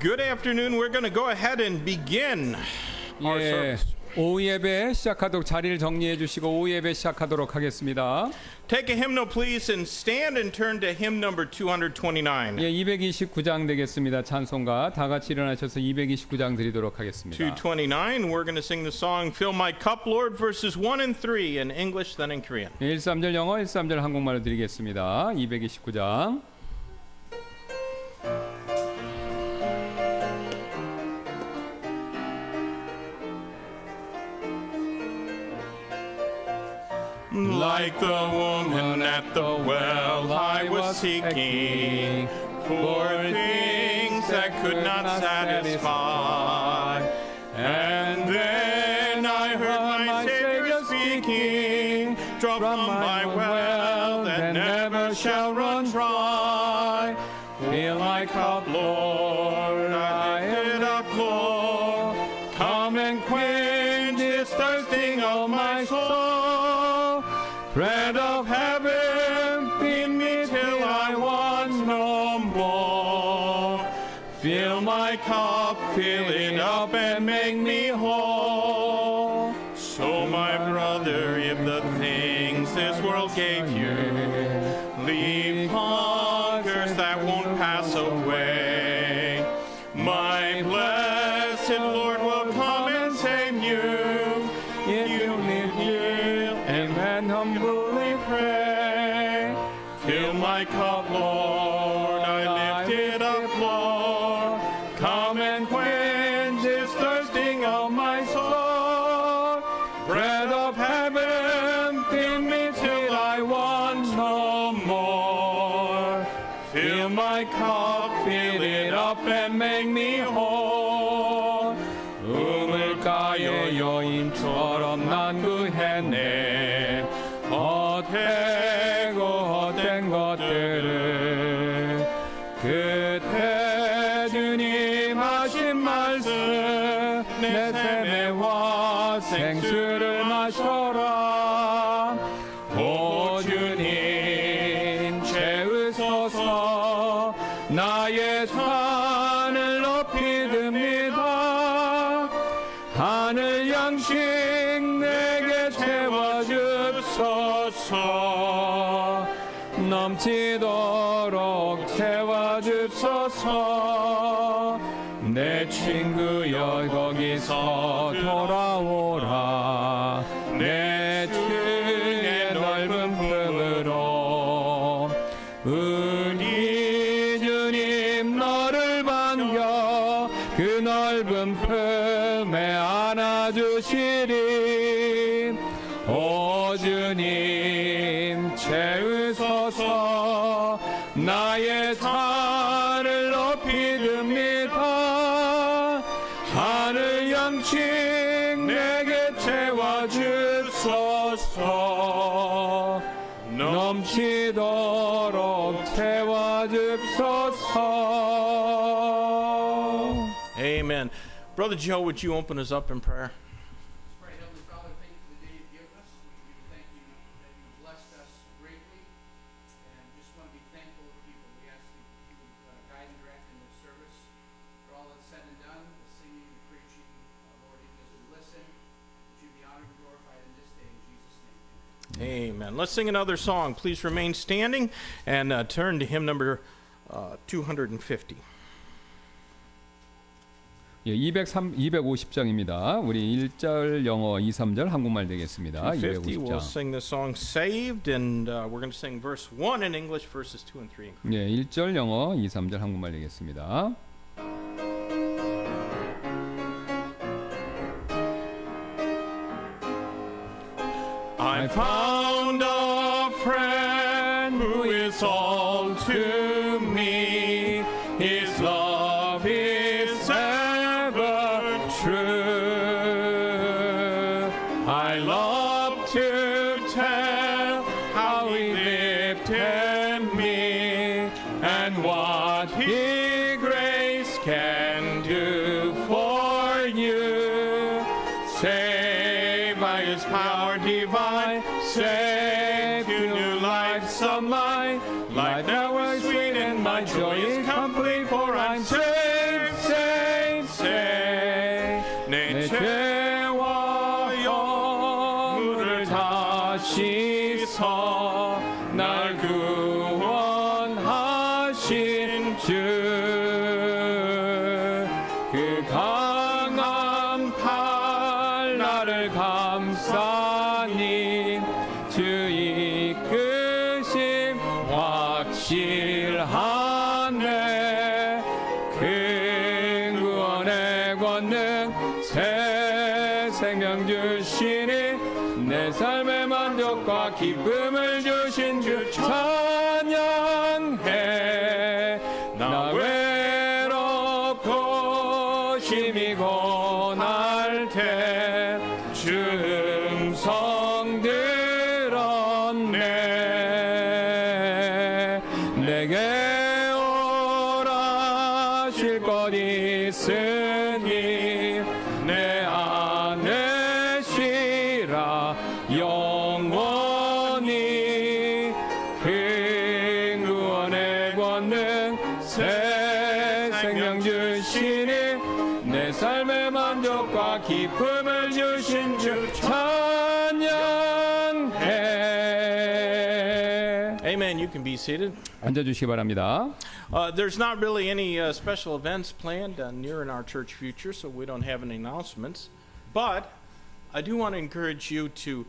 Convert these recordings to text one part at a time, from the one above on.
Good afternoon. We're going to go ahead and begin our 예, service. 오후 예배 시작하도록 자리를 정리해 주시고 오후 예배 시작하도록 하겠습니다. Take a hymnal, please, and stand and turn to hymn number 229. 예, 229장 되겠습니다. 찬송가 다 같이 일어나셔서 229장 드리도록 하겠습니다. 229, we're going to sing the song Fill My Cup, Lord, verses 1 and 3 in English, then in Korean. 1~3절 영어, 1~3절 한국말로 드리겠습니다. 229장. Like the woman at the well, I was seeking for things that could not satisfy. And then I heard my Savior speaking, draw from my well that never shall run dry. Fill my cup, Lord, I lift it up, Lord. Come and quench this thirsting of my soul. Bread of heaven, feed me till I want no more. Fill my cup, fill it up, and make me whole. So, my brother, if the things this world gave you leave hungers that won't pass away, my blessed Lord will come and save you. If you live here and humbly pray, fill my cup, Lord, I lift it up, Lord. Come and quench this thirsting of my soul. Bread of heaven, feed me till I want no more. Fill my cup, fill it up, and make me whole. 우물가의 여인처럼 난 구했네. 헛되고 헛된 것들을 그때 주님 하신 말씀 내 샘에와 생수를 마셔라. 오 주님 채우소서 나의 산을 높이 듭니다. 하늘 양식 내게 채워주소서. 넘치도록 채워주소서. 내 친구여 거기서 돌아오라. 내 주의 넓은 품으로. 우리 주님 너를 반겨 그 넓은 품에 안아주시리. 오 주님 채우소서. 나의 산을 높이 듭니다. 하늘 양식 내게 채워주소서. 넘치도록 채워주소서. Amen. Brother Joe, would you open us up in prayer? Pray, Heavenly Father, thank you for the day you've given us. We thank you that you blessed us greatly, and just want to be thankful to people. We ask that you would guide and direct in this service. For all that's said and done, the singing, the preaching, Lord, even as we listen, that you be honored and glorified in this day, in Jesus' name. Amen. Let's sing another song. Please remain standing and turn to hymn number 250. 예, 250장입니다. 우리 1절 영어, 2, 3절 한국말 되겠습니다. 250, we'll 250장. sing the song Saved, and we're going to sing verse 1 in English, verses 2 and 3. 예, 1절 영어, 2, 3절 한국말 되겠습니다. I found a friend who is all to me. His love is ever true. I love to tell how he lifted me and what his grace can do for you. Saved by his power divine, saved to new lives of mine. Life now is sweet and my joy is complete, for I'm saved, saved. 나를 다시 서 날 구원하신 주 그 강한 팔 나를 감싸니 주 이끄심 확실하네 그 구원의 권능 새 생명 주시니 내 삶의 만족과 기쁨을 주신 주 찬양해 나 외롭고 심히 고날 때 주 음성 들었네 내게 오라 쉴 것 있으니 내 안에 쉬라 영원히 그 구원의 권능 새 생명 주시니 내 삶의 만족과 기쁨을 주신 주 찬양해. Amen. You can be seated. 앉아주시기 바랍니다. There's not really any special events planned near in our church future, so we don't have any announcements. But I do want to encourage you to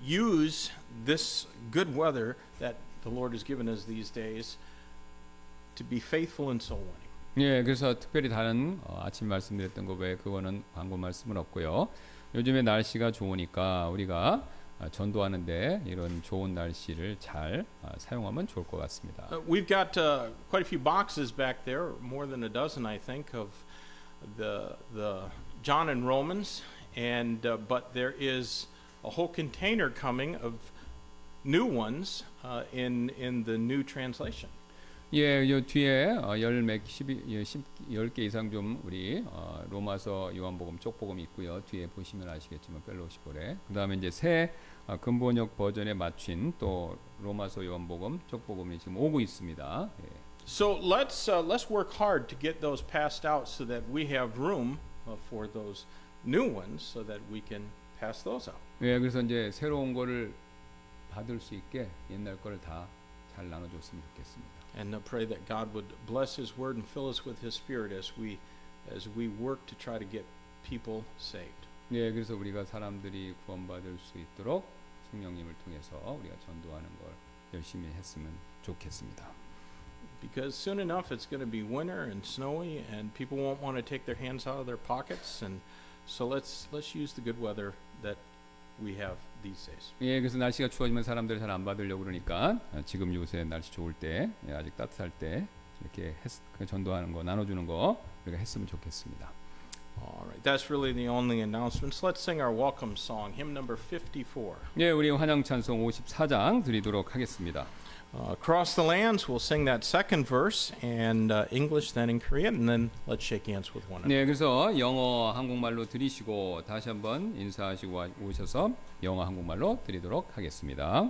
use this good weather that the Lord has given us these days to be faithful in soul winning. 예, 그래서 특별히 다른 아침 말씀드렸던 것 외에 그거는 광고 말씀은 없고요. 요즘에 날씨가 좋으니까 우리가 전도하는데 이런 좋은 날씨를 잘 사용하면 좋을 것 같습니다. We've got quite a few boxes back there, more than a dozen, I think, of the John and Romans, and but there is a whole container coming of new ones in the new translation. 예, 요 뒤에 10개 이상 좀 우리 로마서 요한복음 쪽복음이 있고요. 뒤에 보시면 아시겠지만 펠로시볼에 그다음에 이제 새 근본역 버전에 맞춘 또 로마서 요한복음 쪽복음이 지금 오고 있습니다. 예. So let's work hard to get those passed out so that we have room for those new ones so that we can pass those out. 예, 그래서 이제 새로운 거를 받을 수 있게 옛날 거를 다 잘 나눠줬으면 좋겠습니다. And pray that God would bless His Word and fill us with His Spirit as we work to try to get people saved. 예, 그래서 우리가 사람들이 구원받을 수 있도록 성령님을 통해서 우리가 전도하는 걸 열심히 했으면 좋겠습니다. Because soon enough it's going to be winter and snowy, and people won't want to take their hands out of their pockets, and so let's use the good weather that we have these days. 예, 그래서 날씨가 추워지면 사람들이 잘 안 받으려고 그러니까 지금 요새 날씨 좋을 때, 아직 따뜻할 때 이렇게 전도하는 거, 나눠주는 거 우리가 했으면 좋겠습니다. All right, that's really the only announcements. Let's sing our welcome song, hymn number 54. 예, 우리 환영 찬송 54장 드리도록 하겠습니다. Across the lands, we'll sing that second verse, and English, then in Korean, and then let's shake hands with one another. 네, 그래서 영어 한국말로 드리시고 다시 한번 인사하시고 오셔서 영어 한국말로 드리도록 하겠습니다.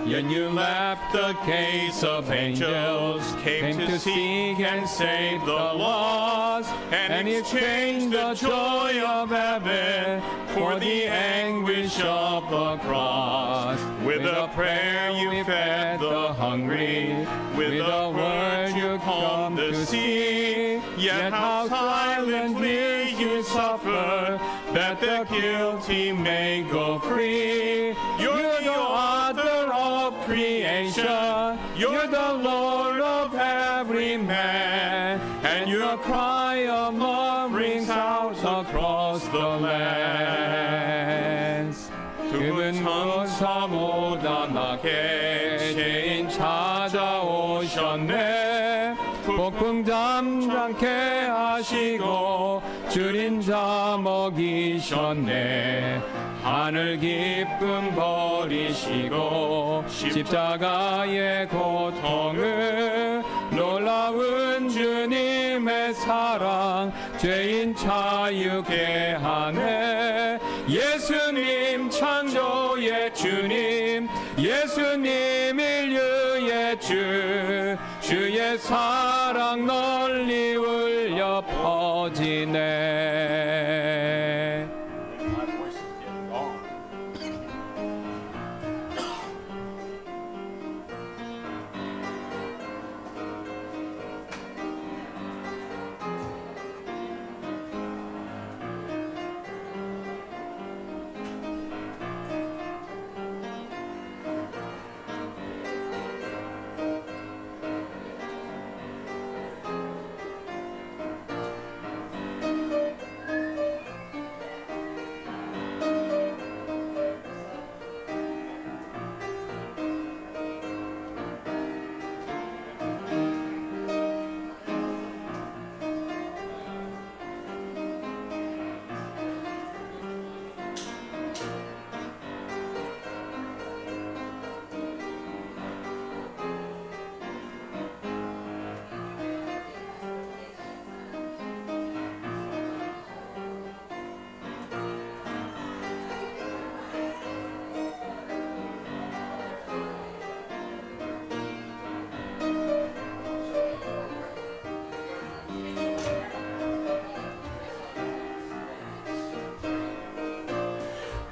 Yet you left the gates of angels, came to seek and save the lost, and exchanged the joy of heaven for the anguish of the cross. With a prayer you fed the hungry, with a word you calmed the sea. Yet how silently you suffer, that the guilty may go free. You're the author of creation, you're the Lord of every man, and your cry of love rings out across the lands. 그분 천사보다 낮게 죄인 찾아오셨네. 폭풍 잠잠케 하시고 줄인 자 먹이셨네. 하늘 기쁨 버리시고 십자가의 고통을 놀라운 주님의 사랑 죄인 자유케 하네. 예수님 창조의 주님, 예수님 인류의 주, 주의 주의 사랑 널리 울려 퍼지네. My voice is getting gone.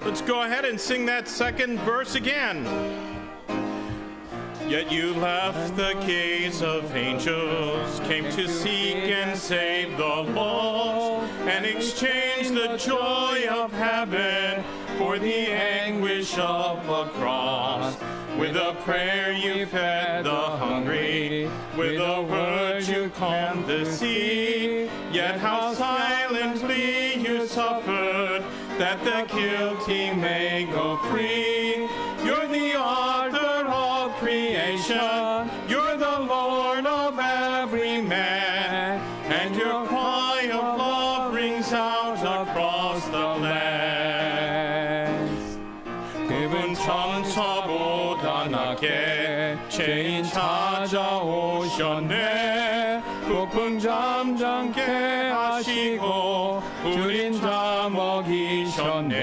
Let's go ahead and sing that second verse again. Yet you left the gaze of angels, came to seek and save the lost, and exchanged the joy of heaven for the anguish of a cross. With a prayer you fed the hungry, with a word you calmed the sea. Yet how silently you suffered, that the guilty may go free. You're the author of creation, you're the Lord of every man, and your cry of love rings out across the lands. 그분 천사보다 낮게 죄인 찾아오셨네. 폭풍 잠잠케 하시고 우린 자 먹이셨네.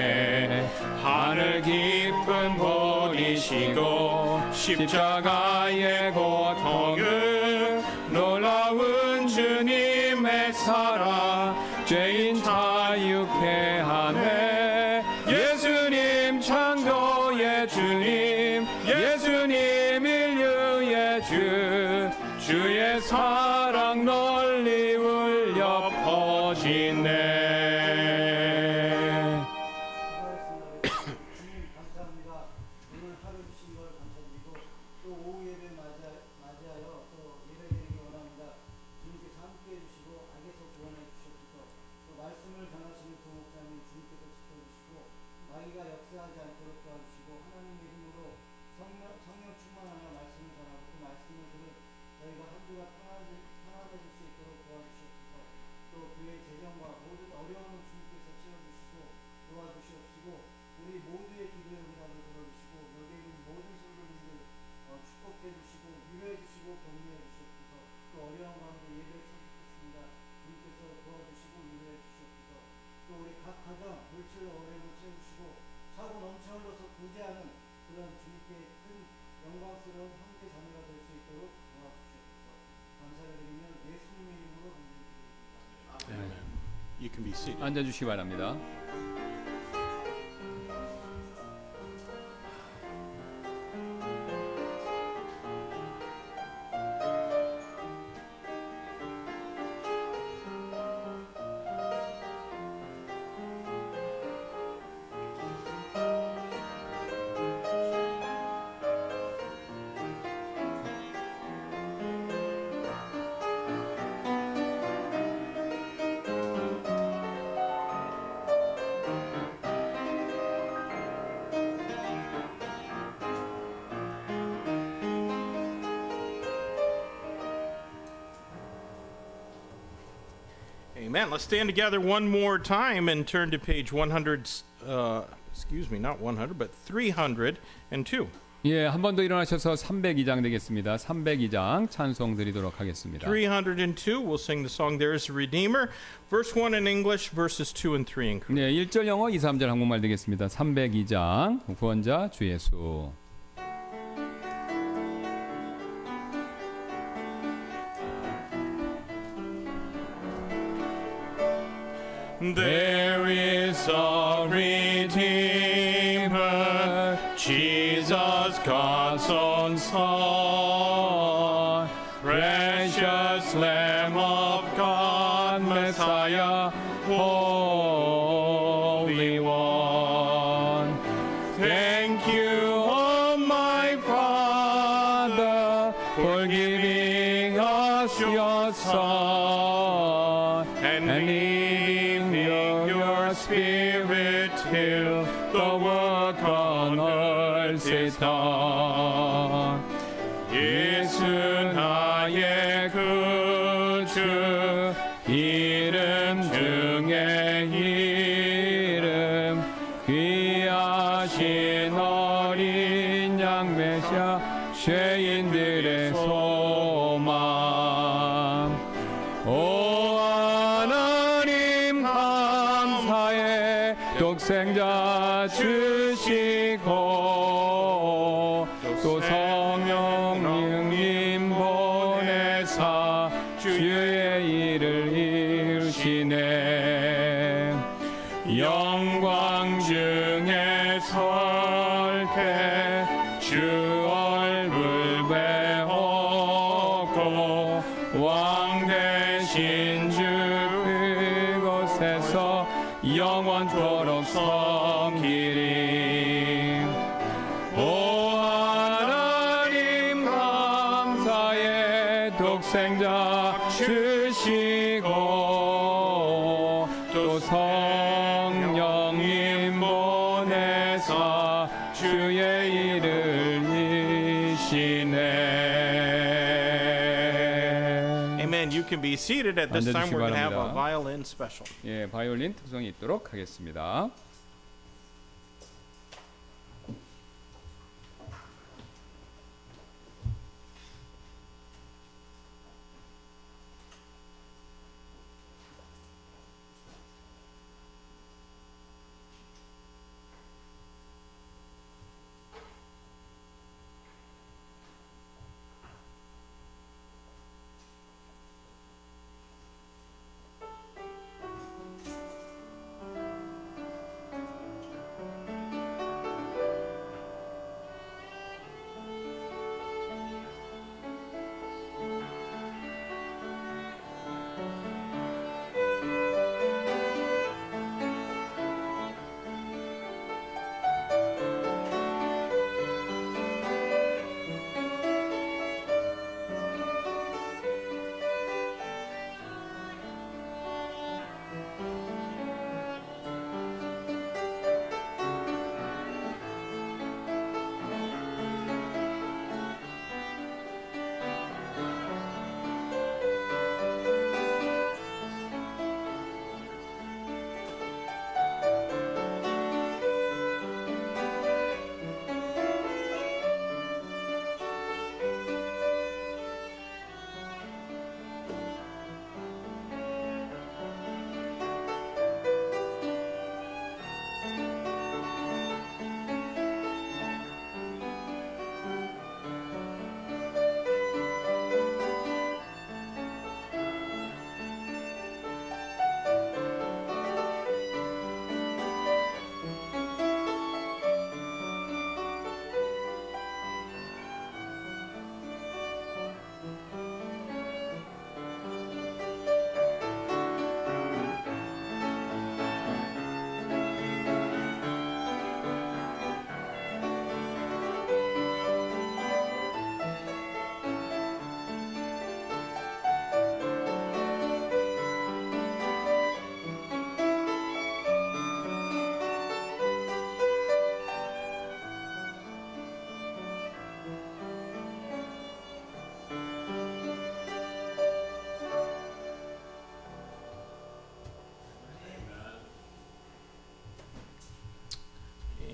하늘 깊은 보이시고 십자가의 고통을 놀라운 주님의 사랑 죄인 자유케 하네. 예수님 창조의 주님, 예수님 인류의 주, 주의 사랑 널리 울려 퍼지네. 주님 감사합니다. 오늘 하루 주신 걸 감사드리고 또 오후 예배 맞이하여 또 예배드리기 원합니다. 주님께서 함께해 주시고 악에서 구원해 주셨소서. 또 말씀을 전하시는 두 목사님 주님께서 지켜주시고 마귀가 역사하지 않도록 도와주시고 하나님의 힘으로 성령 충만하여 말씀을 전하고 그 말씀을 들은 저희가 한 주가 편안해질 수 있도록 도와주시옵소서. 또 교회 재정과 모든 어려움을 주님께서 채워주시고 도와주시옵시고 우리 모두의 기도의 응답을 들어주시고 여기에 있는 모든 성도님들 축복해 주시고 위로해 주시고 격려해 주시옵소서. 또 어려운 가운데 예배를 참석했습니다. 주님께서 도와주시고 위로해 주시옵소서. 또 우리 각 가정 물질로 어려움을 채우시고 차고 넘쳐 흘러서 구제하는 그런 주님께 큰 영광스러운 형제 자매가 될 수 있도록 도와주시옵소서. 감사를 드리며 예수님의 이름으로 감사드립니다. You can be seated. 앉아주시기 바랍니다. Amen. Let's stand together one more time and turn to page 100, not 100, but 302. 예, 한 번 더 일어나셔서 302장 되겠습니다. 302장 찬송 드리도록 하겠습니다. 302, we'll sing the song There is a Redeemer. Verse 1 in English, verses 2 and 3 in Korean. 네, 1절 영어, 2, 3절 한국말 되겠습니다. 302장 구원자 주 예수. There is a Redeemer, Jesus, God's own Son, precious Lamb of God, Messiah, Holy One. Thank you, oh my Father, for giving us your Son, and leaving your Spirit till the work on earth is done. 예수 나의 구주, 이름 중에 이름, 귀하신 어린 양 메시아, 죄인들의 소망. 오 하나님 감사해, 독생자 주시고 또 성령님 보내사 주의 일을 이루시네. 영광 중에 설태 주 얼굴 배웠고 왕 대신 주 그곳에서 영원토록 섬기리. 오 하나님 감사해, 독생자 주시고 또 성령님 보내사 주의 일을 이시네. Amen. You can be seated at this time. We're going to have a violin special. 예, 바이올린 특성이 있도록 하겠습니다.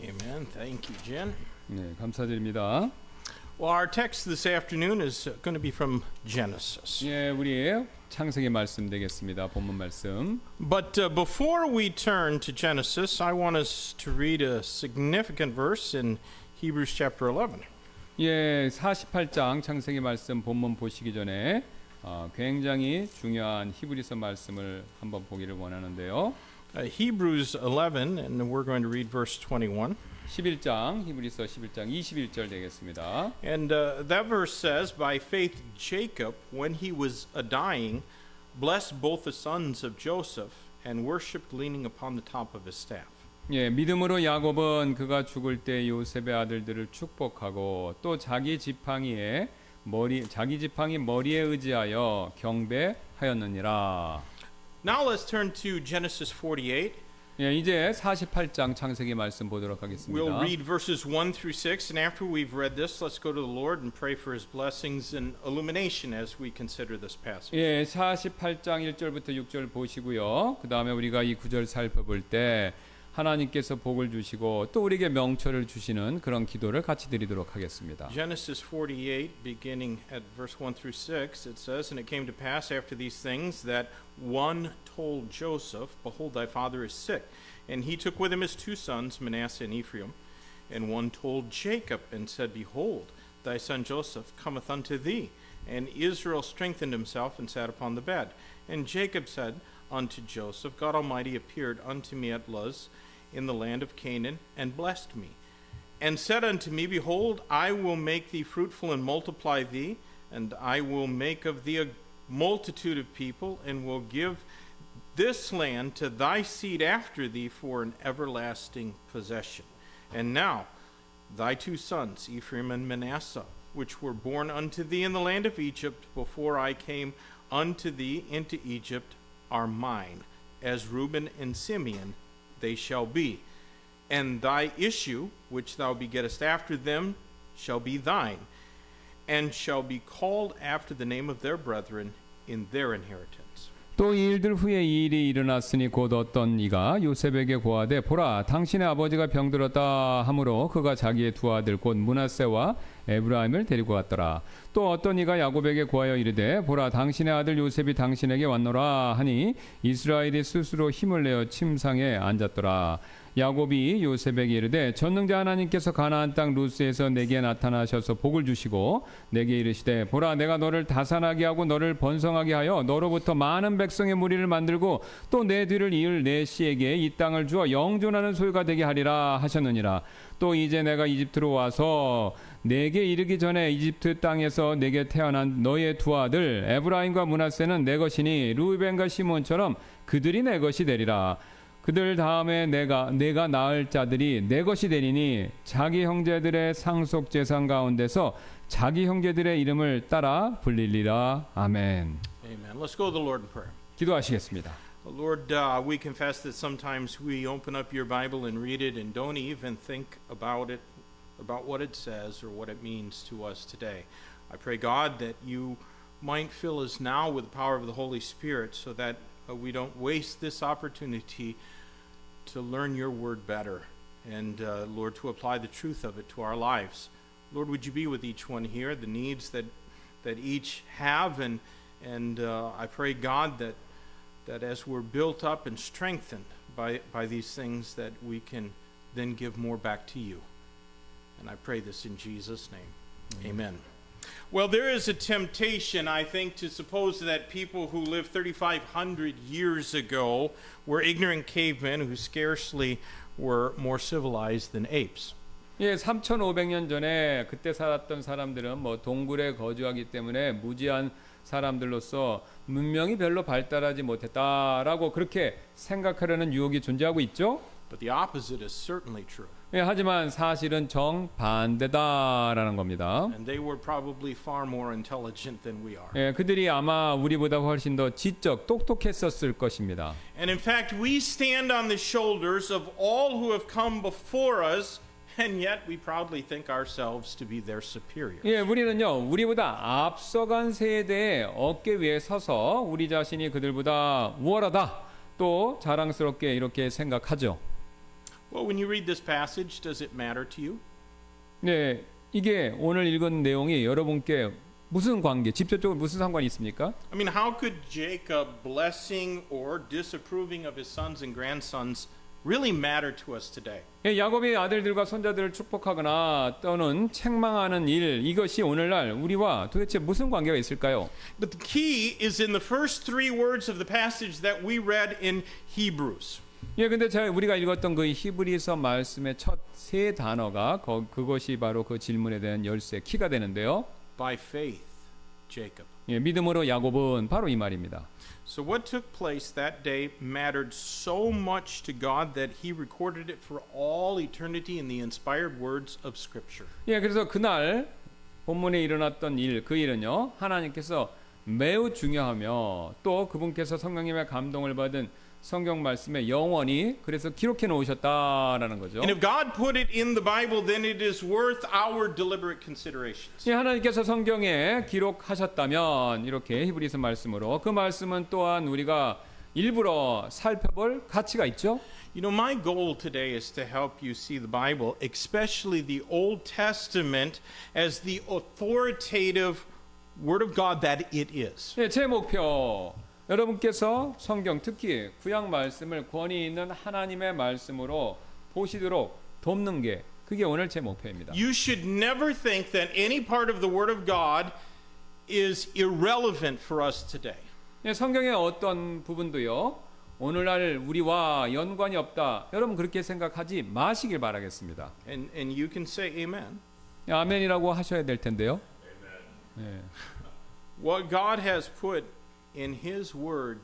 Amen. Thank you, Jen. 네, 감사드립니다. Well, our text this afternoon is going to be from Genesis. 예, 우리 창세기 말씀 되겠습니다. 본문 말씀. But before we turn to Genesis, I want us to read a significant verse in Hebrews chapter 11. 예, 48장 창세기 말씀 본문 보시기 전에 굉장히 중요한 히브리서 말씀을 한번 보기를 원하는데요. Hebrews 11, and we're going to read verse 21. 11장 히브리서 11장 21절 되겠습니다. And that verse says, By faith Jacob, when he was dying, blessed both the sons of Joseph and worshipped leaning upon the top of his staff. 예, 믿음으로 야곱은 그가 죽을 때 요셉의 아들들을 축복하고 또 자기 지팡이 머리에 의지하여 경배하였느니라. Now let's turn to Genesis 48. 예, 이제 48장 창세기 말씀 보도록 하겠습니다. We'll read verses 1 through 6, and after we've read this, let's go to the Lord and pray for his blessings and illumination as we consider this passage. 예, 48장 1절부터 6절 보시고요. 그 다음에 우리가 이 구절 살펴볼 때 하나님께서 복을 주시고 또 우리에게 명철을 주시는 그런 기도를 같이 드리도록 하겠습니다. Genesis 48, beginning at verse 1 through 6, it says, And it came to pass after these things that one told Joseph, Behold, thy father is sick. And he took with him his 2 sons, Manasseh and Ephraim. And one told Jacob, and said, Behold, thy son Joseph cometh unto thee. And Israel strengthened himself and sat upon the bed. And Jacob said unto Joseph, God Almighty appeared unto me at Luz in the land of Canaan, and blessed me, and said unto me, Behold, I will make thee fruitful and multiply thee, and I will make of thee a multitude of people, and will give this land to thy seed after thee for an everlasting possession. And now thy 2 sons, Ephraim and Manasseh, which were born unto thee in the land of Egypt, before I came unto thee into Egypt, are mine, as Reuben and Simeon they shall be. And thy issue, which thou begettest after them, shall be thine, and shall be called after the name of their brethren in their inheritance. 또 이 일들 후에 이 일이 일어났으니 곧 어떤 이가 요셉에게 고하되 보라 당신의 아버지가 병들었다 하므로 그가 자기의 2 아들 곧 므낫세와 에브라임을 데리고 갔더라. 또 어떤 이가 야곱에게 고하여 이르되 보라 당신의 아들 요셉이 당신에게 왔노라 하니 이스라엘이 스스로 힘을 내어 침상에 앉았더라. 야곱이 요셉에게 이르되 전능자 하나님께서 가나안 땅 루스에서 내게 나타나셔서 복을 주시고 내게 이르시되 보라 내가 너를 다산하게 하고 너를 번성하게 하여 너로부터 많은 백성의 무리를 만들고 또 내 뒤를 이을 내 씨에게 이 땅을 주어 영존하는 소유가 되게 하리라 하셨느니라. 또 이제 내가 이집트로 와서 내게 이르기 전에 이집트 땅에서 내게 태어난 너의 2 아들 에브라임과 므낫세는 내 것이니 루벤과 시몬처럼 그들이 내 것이 되리라. 그들 다음에 내가 낳을 자들이 내 것이 되리니 자기 형제들의 상속 재산 가운데서 자기 형제들의 이름을 따라 불리리라. 아멘. Amen. Let's go to the Lord in prayer. 기도하시겠습니다. Lord, we confess that sometimes we open up your Bible and read it and don't even think about it, about what it says or what it means to us today. I pray, God, that you might fill us now with the power of the Holy Spirit so that we don't waste this opportunity to learn your word better and, Lord, to apply the truth of it to our lives. Lord, would you be with each one here, the needs that each have, and I pray, God, that as we're built up and strengthened by these things, that we can then give more back to you. And I pray this in Jesus' name. Amen. Well, there is a temptation, I think, to suppose that people who lived 3,500 years ago were ignorant cavemen who scarcely were more civilized than apes. 예, 3,500년 전에 그때 살았던 사람들은 뭐 동굴에 거주하기 때문에 무지한 사람들로서 문명이 별로 발달하지 못했다라고 그렇게 생각하려는 유혹이 존재하고 있죠. But the opposite is certainly true. 예, 하지만 사실은 정반대다라는 겁니다. And they were probably far more intelligent than we are. 예, 그들이 아마 우리보다 훨씬 더 지적, 똑똑했었을 것입니다. And in fact, we stand on the shoulders of all who have come before us, and yet we proudly think ourselves to be their superiors. 예, 우리는요, 우리보다 앞서간 세대의 어깨 위에 서서 우리 자신이 그들보다 우월하다, 또 자랑스럽게 이렇게 생각하죠. Well, when you read this passage, does it matter to you? 네, 이게 오늘 읽은 내용이 여러분께 무슨 관계, 직접적으로 무슨 상관이 있습니까? I mean, how could Jacob blessing or disapproving of his sons and grandsons really matter to us today? 예, 야곱의 아들들과 손자들을 축복하거나 또는 책망하는 일, 이것이 오늘날 우리와 도대체 무슨 관계가 있을까요? But the key is in the first 3 words of the passage that we read in Hebrews. 예, 근데 우리가 읽었던 그 히브리서 말씀의 첫 세 단어가 그것이 바로 그 질문에 대한 열쇠 키가 되는데요. By faith, Jacob. 예, 믿음으로 야곱은 바로 이 말입니다. So what took place that day mattered so much to God that he recorded it for all eternity in the inspired words of Scripture. 예, 그래서 그날 본문에 일어났던 그 일은요, 하나님께서 매우 중요하며 또 그분께서 성령님의 감동을 받은 성경 말씀에 영원히 그래서 기록해 놓으셨다라는 거죠. And if God put it in the Bible, then it is worth our deliberate considerations. 예, 하나님께서 성경에 기록하셨다면 이렇게 히브리서 말씀으로 그 말씀은 또한 우리가 일부러 살펴볼 가치가 있죠. You know, my goal today is to help you see the Bible, especially the Old Testament, as the authoritative Word of God that it is. 예, 제 목표 여러분께서 성경 특히 구약 말씀을 권위 있는 하나님의 말씀으로 보시도록 돕는 게 그게 오늘 제 목표입니다. You should never think that any part of the Word of God is irrelevant for us today. 예, 성경의 어떤 부분도요 오늘날 우리와 연관이 없다. 여러분 그렇게 생각하지 마시길 바라겠습니다. And you can say amen. 예, 아멘이라고 하셔야 될 텐데요. 예. What God has put in His Word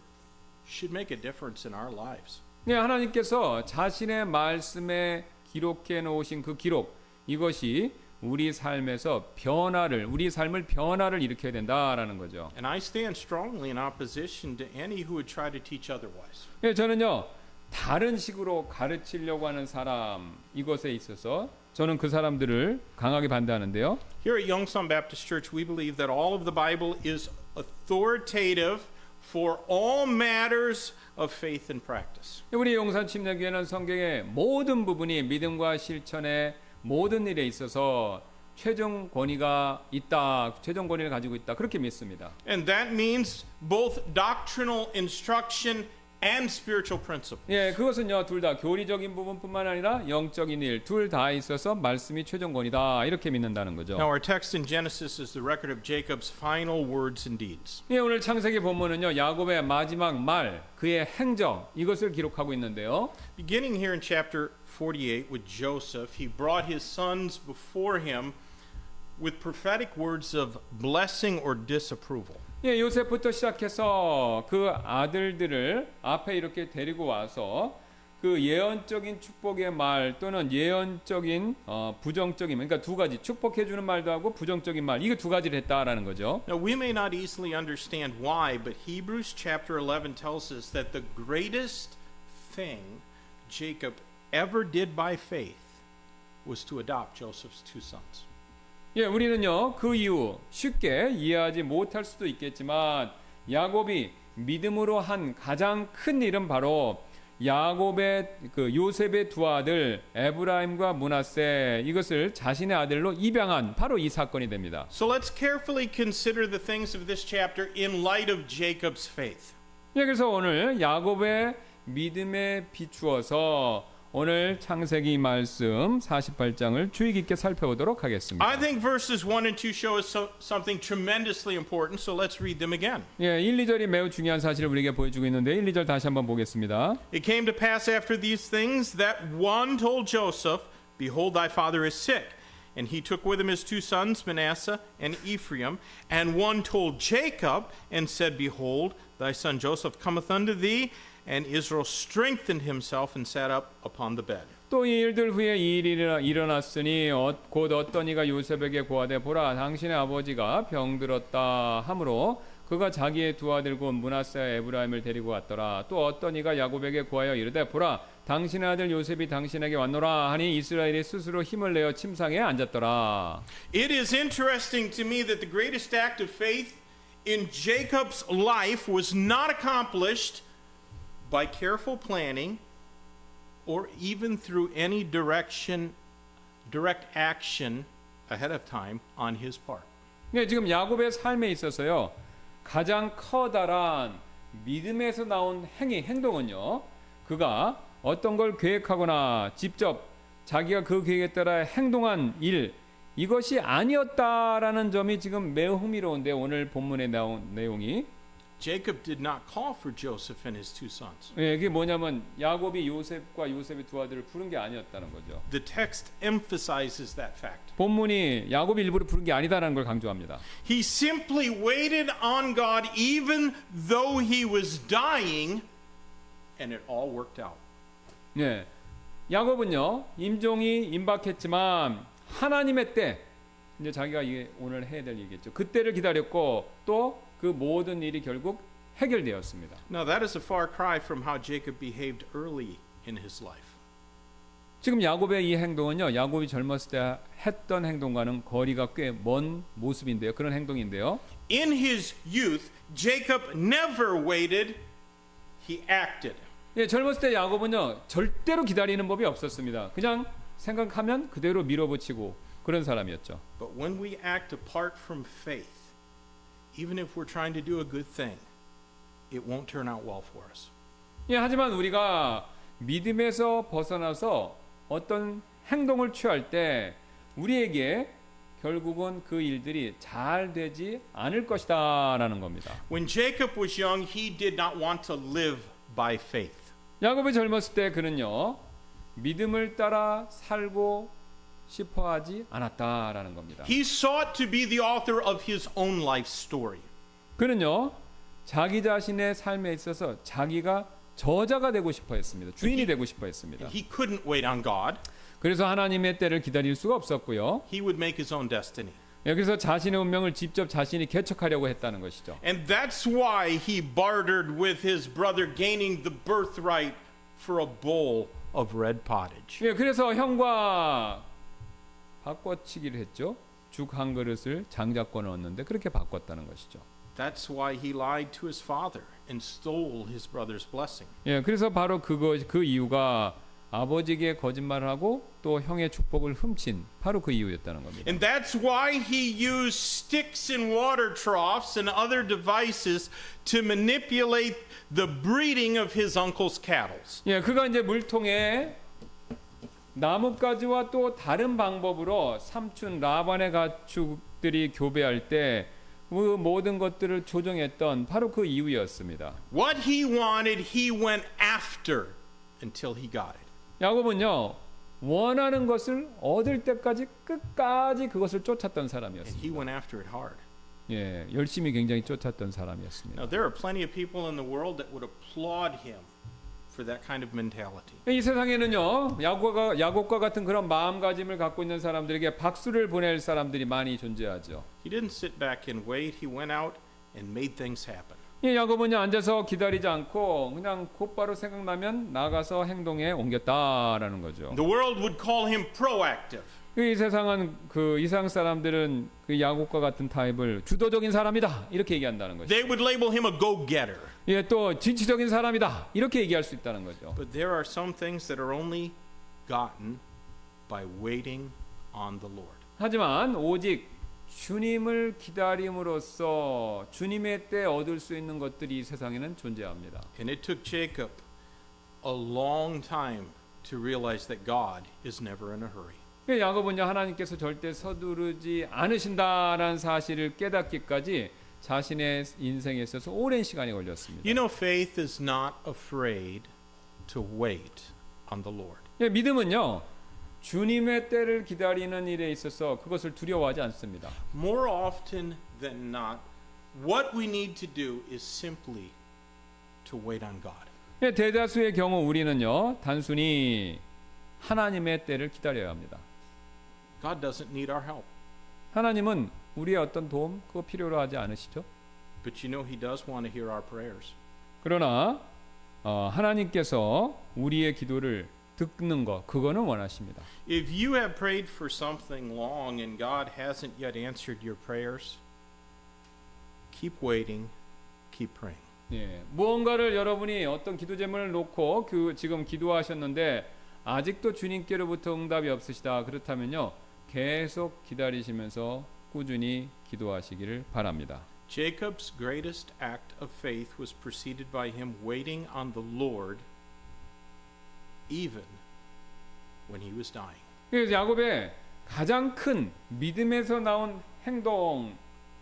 should make a difference in our lives. 예, 하나님께서 자신의 말씀에 기록해 놓으신 그 기록 이것이 우리 삶에서 우리 삶을 변화를 일으켜야 된다라는 거죠. And I stand strongly in opposition to any who would try to teach otherwise. 예, 저는요 다른 식으로 가르치려고 하는 사람 이것에 있어서 저는 그 사람들을 강하게 반대하는데요. Here at Youngson Baptist Church, we believe that all of the Bible is authoritative for all matters of faith and practice. 우리 용산 침례교회는 성경의 모든 부분이 믿음과 실천의 모든 일에 있어서 최종 권위가 있다, 최종 권위를 가지고 있다 그렇게 믿습니다. And that means both doctrinal instruction and spiritual principle. 예, 그것은요 둘 다 교리적인 부분뿐만 아니라 영적인 일 둘 다 있어서 말씀이 최종 권위다 이렇게 믿는다는 거죠. Now our text in Genesis is the record of Jacob's final words and deeds. 예, 오늘 창세기 본문은요 야곱의 마지막 말, 그의 행적 이것을 기록하고 있는데요. Beginning here in chapter 48 with Joseph, he brought his sons before him with prophetic words of blessing or disapproval. 예, 요셉부터 시작해서 그 아들들을 앞에 이렇게 데리고 와서 그 예언적인 축복의 말 또는 예언적인 부정적인 그러니까 두 가지 축복해 주는 말도 하고 부정적인 말 이게 두 가지를 했다라는 거죠. Now we may not easily understand why, but Hebrews chapter 11 tells us that the greatest thing Jacob ever did by faith was to adopt Joseph's two sons. 예, 우리는요 그 이유 쉽게 이해하지 못할 수도 있겠지만 야곱이 믿음으로 한 가장 큰 일은 바로 야곱의 그 요셉의 두 아들 에브라임과 므낫세 이것을 자신의 아들로 입양한 바로 이 사건이 됩니다. So let's carefully consider the things of this chapter in light of Jacob's faith. 예, 그래서 오늘 야곱의 믿음에 비추어서 오늘 창세기 말씀 48장을 주의 깊게 살펴보도록 하겠습니다. I think verses 1 and 2 show us something tremendously important, so let's read them again. 예, 1, 2절이 매우 중요한 사실을 우리에게 보여주고 있는데 1, 2절 다시 한번 보겠습니다. It came to pass after these things that one told Joseph, Behold, thy father is sick. And he took with him his two sons, Manasseh and Ephraim. And one told Jacob and said, Behold, thy son Joseph cometh unto thee. And Israel strengthened himself and sat up upon the bed. 또 이 일들 후에 이 일이 일어났으니 곧 어떤 이가 요셉에게 고하되 보라 당신의 아버지가 병들었다 하므로 그가 자기의 두 아들 곧 므낫세와 에브라임을 데리고 왔더라. 또 어떤 이가 야곱에게 고하여 이르되 보라 당신의 아들 요셉이 당신에게 왔노라 하니 이스라엘이 스스로 힘을 내어 침상에 앉았더라. It is interesting to me that the greatest act of faith in Jacob's life was not accomplished by careful planning or even through any direct action ahead of time on his part. 네, 지금 야곱의 삶에 있어서요 가장 커다란 믿음에서 나온 행동은요 그가 어떤 걸 계획하거나 직접 자기가 그 계획에 따라 행동한 일 이것이 아니었다라는 점이 지금 매우 흥미로운데 오늘 본문에 나온 내용이 Jacob did not call for Joseph and his two sons. 예, 그게 뭐냐면 야곱이 요셉과 요셉의 두 아들을 부른 게 아니었다는 거죠. The text emphasizes that fact. 본문이 야곱이 일부러 부른 게 아니다라는 걸 강조합니다. He simply waited on God even though he was dying, and it all worked out. 예, 야곱은요 임종이 임박했지만 하나님의 때, 이제 자기가 이게 오늘 해야 될 일이겠죠. 그때를 기다렸고 또 그 모든 일이 결국 해결되었습니다. Now that is a far cry from how Jacob behaved early in his life. 지금 야곱의 이 행동은요, 야곱이 젊었을 때 했던 행동과는 거리가 꽤 먼 모습인데요. 그런 행동인데요. In his youth, Jacob never waited, he acted. 예, 젊었을 때 야곱은요 절대로 기다리는 법이 없었습니다. 그냥 생각하면 그대로 밀어붙이고 그런 사람이었죠. But when we act apart from faith, even if we're trying to do a good thing, it won't turn out well for us. 예, 하지만 우리가 믿음에서 벗어나서 어떤 행동을 취할 때 우리에게 결국은 그 일들이 잘 되지 않을 것이다라는 겁니다. When Jacob was young, he did not want to live by faith. 야곱이 젊었을 때 그는요 믿음을 따라 살고 싶어하지 않았다라는 겁니다. He sought to be the author of his own life story. 그는요 자기 자신의 삶에 있어서 자기가 저자가 되고 싶어했습니다. 주인이 되고 싶어했습니다. He couldn't wait on God. 그래서 하나님의 때를 기다릴 수가 없었고요. He would make his own destiny. 여기서 자신의 운명을 직접 자신이 개척하려고 했다는 것이죠. And that's why he bartered with his brother, gaining the birthright for a bowl of red pottage. 예, 그래서 형과 바꿔치기를 했죠. 죽 한 그릇을 장자권을 얻는데 그렇게 바꿨다는 것이죠. That's why he lied to his father and stole his brother's blessing. 예, 그래서 바로 그 이유가 아버지에게 거짓말을 하고 또 형의 축복을 훔친 바로 그 이유였다는 겁니다. And that's why he used sticks and water troughs and other devices to manipulate the breeding of his uncle's cattle. 예, 그가 이제 물통에 나뭇가지와 또 다른 방법으로 삼촌 라반의 가축들이 교배할 때 그 모든 것들을 조정했던 바로 그 이유였습니다. What he wanted, he went after until he got it. 야곱은요 원하는 것을 얻을 때까지 끝까지 그것을 쫓았던 And 사람이었습니다. he went after it hard. 예, 열심히 굉장히 쫓았던 사람이었습니다. Now, there are plenty of people in the world that would applaud him for that kind of mentality. 이 세상에는요 야곱과 같은 그런 마음가짐을 갖고 있는 사람들에게 박수를 보낼 사람들이 많이 존재하죠. He didn't sit back and wait. He went out and made things happen. 이 야곱은요 앉아서 기다리지 않고 그냥 곧바로 생각나면 나가서 행동에 옮겼다라는 거죠. The world would call him proactive. 이 세상은 그 이상 사람들은 그 야곱과 같은 타입을 주도적인 사람이다 이렇게 얘기한다는 거죠. They would label him a go-getter. 예, 또 진취적인 사람이다 이렇게 얘기할 수 있다는 거죠. But there are some things that are only gotten by waiting on the Lord. 하지만 오직 주님을 기다림으로써 주님의 때 얻을 수 있는 것들이 이 세상에는 존재합니다. And it took Jacob a long time to realize that God is never in a hurry. 야곱은요 하나님께서 절대 서두르지 않으신다라는 사실을 깨닫기까지 자신의 인생에 있어서 오랜 시간이 걸렸습니다. You know, faith is not afraid to wait on the Lord. 예, 믿음은요 주님의 때를 기다리는 일에 있어서 그것을 두려워하지 않습니다. More often than not, what we need to do is simply to wait on God. 예, 대다수의 경우 우리는요 단순히 하나님의 때를 기다려야 합니다. God doesn't need our help. 하나님은 우리의 어떤 도움 그거 필요로 하지 않으시죠? But you know He does want to hear our prayers. 그러나 하나님께서 우리의 기도를 듣는 것 그거는 원하십니다. If you have prayed for something long and God hasn't yet answered your prayers, keep waiting, keep praying. 예, 무언가를 여러분이 어떤 기도 제목을 놓고 지금 기도하셨는데 아직도 주님께로부터 응답이 없으시다. 그렇다면요. 계속 기다리시면서 꾸준히 기도하시기를 바랍니다. Jacob's greatest act of faith was preceded by him waiting on the Lord even when he was dying. 그래서 야곱의 가장 큰 믿음에서 나온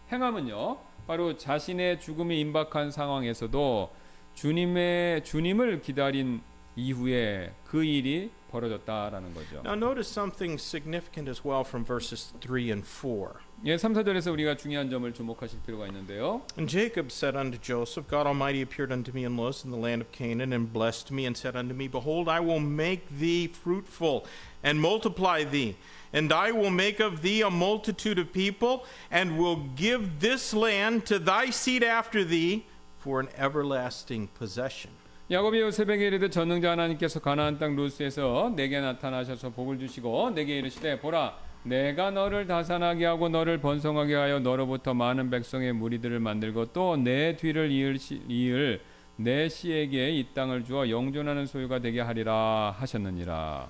행함은요. 바로 자신의 죽음이 임박한 상황에서도 주님을 기다린 이후에 그 일이 벌어졌다라는 거죠. Now notice something significant as well from verses 3 and 4. 예, 3, 4절에서 우리가 중요한 점을 주목하실 필요가 있는데요. And Jacob said unto Joseph, God Almighty appeared unto me in Luz in the land of Canaan, and blessed me, and said unto me, Behold, I will make thee fruitful, and multiply thee, and I will make of thee a multitude of people, and will give this land to thy seed after thee for an everlasting possession. 야곱이 요셉에게 이르되 전능자 하나님께서 가나안 땅 루스에서 내게 나타나셔서 복을 주시고 내게 이르시되 보라 내가 너를 다산하게 하고 너를 번성하게 하여 너로부터 많은 백성의 무리들을 만들고 또 내 뒤를 이을 내 씨에게 이 땅을 주어 영존하는 소유가 되게 하리라 하셨느니라.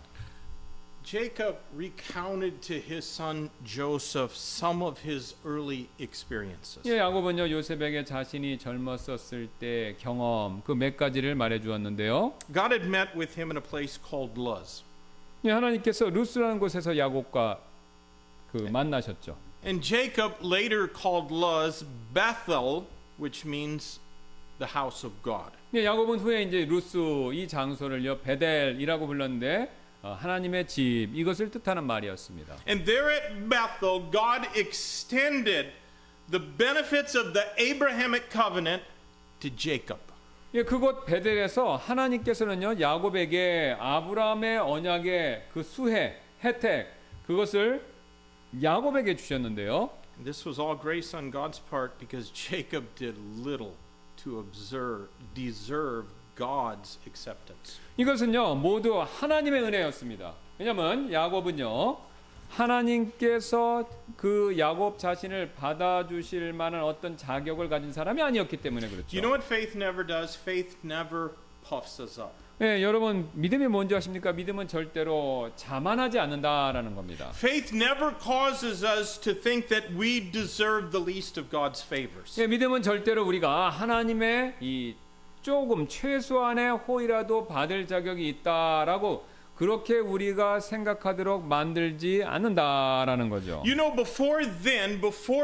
Jacob recounted to his son Joseph some of his early experiences. 예, 야곱은요 요셉에게 자신이 젊었었을 때 경험 그 몇 가지를 말해 주었는데요. God had met with him in a place called Luz. 예, 하나님께서 루스라는 곳에서 야곱과 만나셨죠. And Jacob later called Luz Bethel, which means the house of God. 예, 야곱은 후에 이제 루스 이 장소를요 베델이라고 불렀는데 하나님의 집 이것을 뜻하는 말이었습니다. And there at Bethel, God extended the benefits of the Abrahamic covenant to Jacob. 예, 그곳 베델에서 하나님께서는요 야곱에게 아브라함의 언약의 그 수혜 혜택 그것을 야곱에게 주셨는데요. And this was all grace on God's part because Jacob did little to deserve God's acceptance. 이것은요 모두 하나님의 은혜였습니다. 왜냐하면 야곱은요 하나님께서 그 야곱 자신을 받아주실 만한 어떤 자격을 가진 사람이 아니었기 때문에 그렇죠. You know what faith never does? Faith never puffs us up. 네, 여러분 믿음이 뭔지 아십니까? 믿음은 절대로 자만하지 않는다라는 겁니다. Faith never causes us to think that we deserve the least of God's favors. 예, 믿음은 절대로 우리가 하나님의 이 조금 최소한의 호의라도 받을 자격이 있다라고 그렇게 우리가 생각하도록 만들지 않는다라는 거죠. You know, before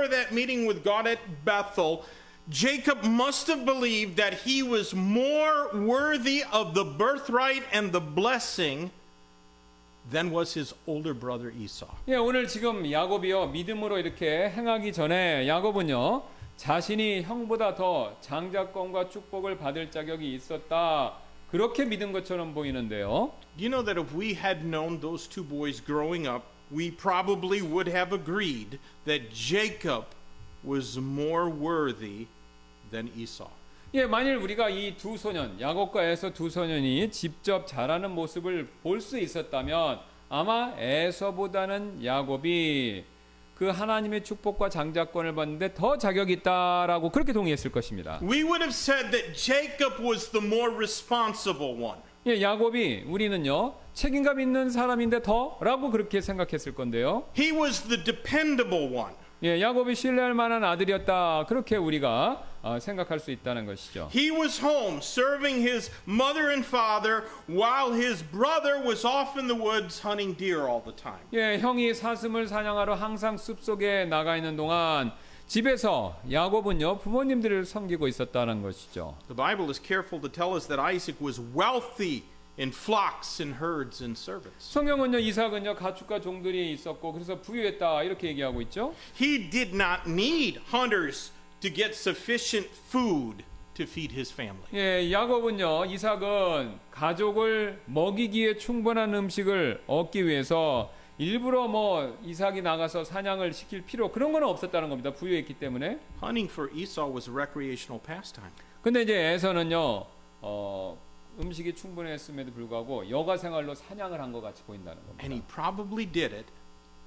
that meeting with God at Bethel, Jacob must have believed that he was more worthy of the birthright and the blessing than was his older brother Esau. 예, 오늘 지금 야곱이요 믿음으로 이렇게 행하기 전에 야곱은요 자신이 형보다 더 장자권과 축복을 받을 자격이 있었다 그렇게 믿은 것처럼 보이는데요. You know that if we had known those two boys growing up, we probably would have agreed that Jacob was more worthy than Esau. 예, 만일 우리가 이 두 소년 야곱과 에서 두 소년이 직접 자라는 모습을 볼 수 있었다면 아마 에서보다는 야곱이 그 하나님의 축복과 장자권을 받는데 더 자격이 있다라고 그렇게 동의했을 것입니다. We would have said that Jacob was the more responsible one. 예, 야곱이 우리는요 책임감 있는 사람인데 더라고 그렇게 생각했을 건데요. He was the dependable one. 예, 야곱이 신뢰할 만한 아들이었다 그렇게 우리가 생각할 수 있다는 것이죠. He was home serving his mother and father while his brother was off in the woods hunting deer all the time. 예, 형이 사슴을 사냥하러 항상 숲속에 나가 있는 동안 집에서 야곱은요 부모님들을 섬기고 있었다는 것이죠. The Bible is careful to tell us that Isaac was wealthy in flocks and herds and servants. 성경은요 이삭은요 가축과 종들이 있었고 그래서 부유했다 이렇게 얘기하고 있죠. He did not need hunters to get sufficient food to feed his family. 예, 야곱은요 이삭은 가족을 먹이기에 충분한 음식을 얻기 위해서 일부러 뭐 이삭이 나가서 사냥을 시킬 필요 그런 건 없었다는 겁니다. 부유했기 때문에. Hunting for Esau was a recreational pastime. 근데 이제 에서는요 음식이 충분했음에도 불구하고 여가 생활로 사냥을 한 것 같이 보인다는 겁니다. And he probably did it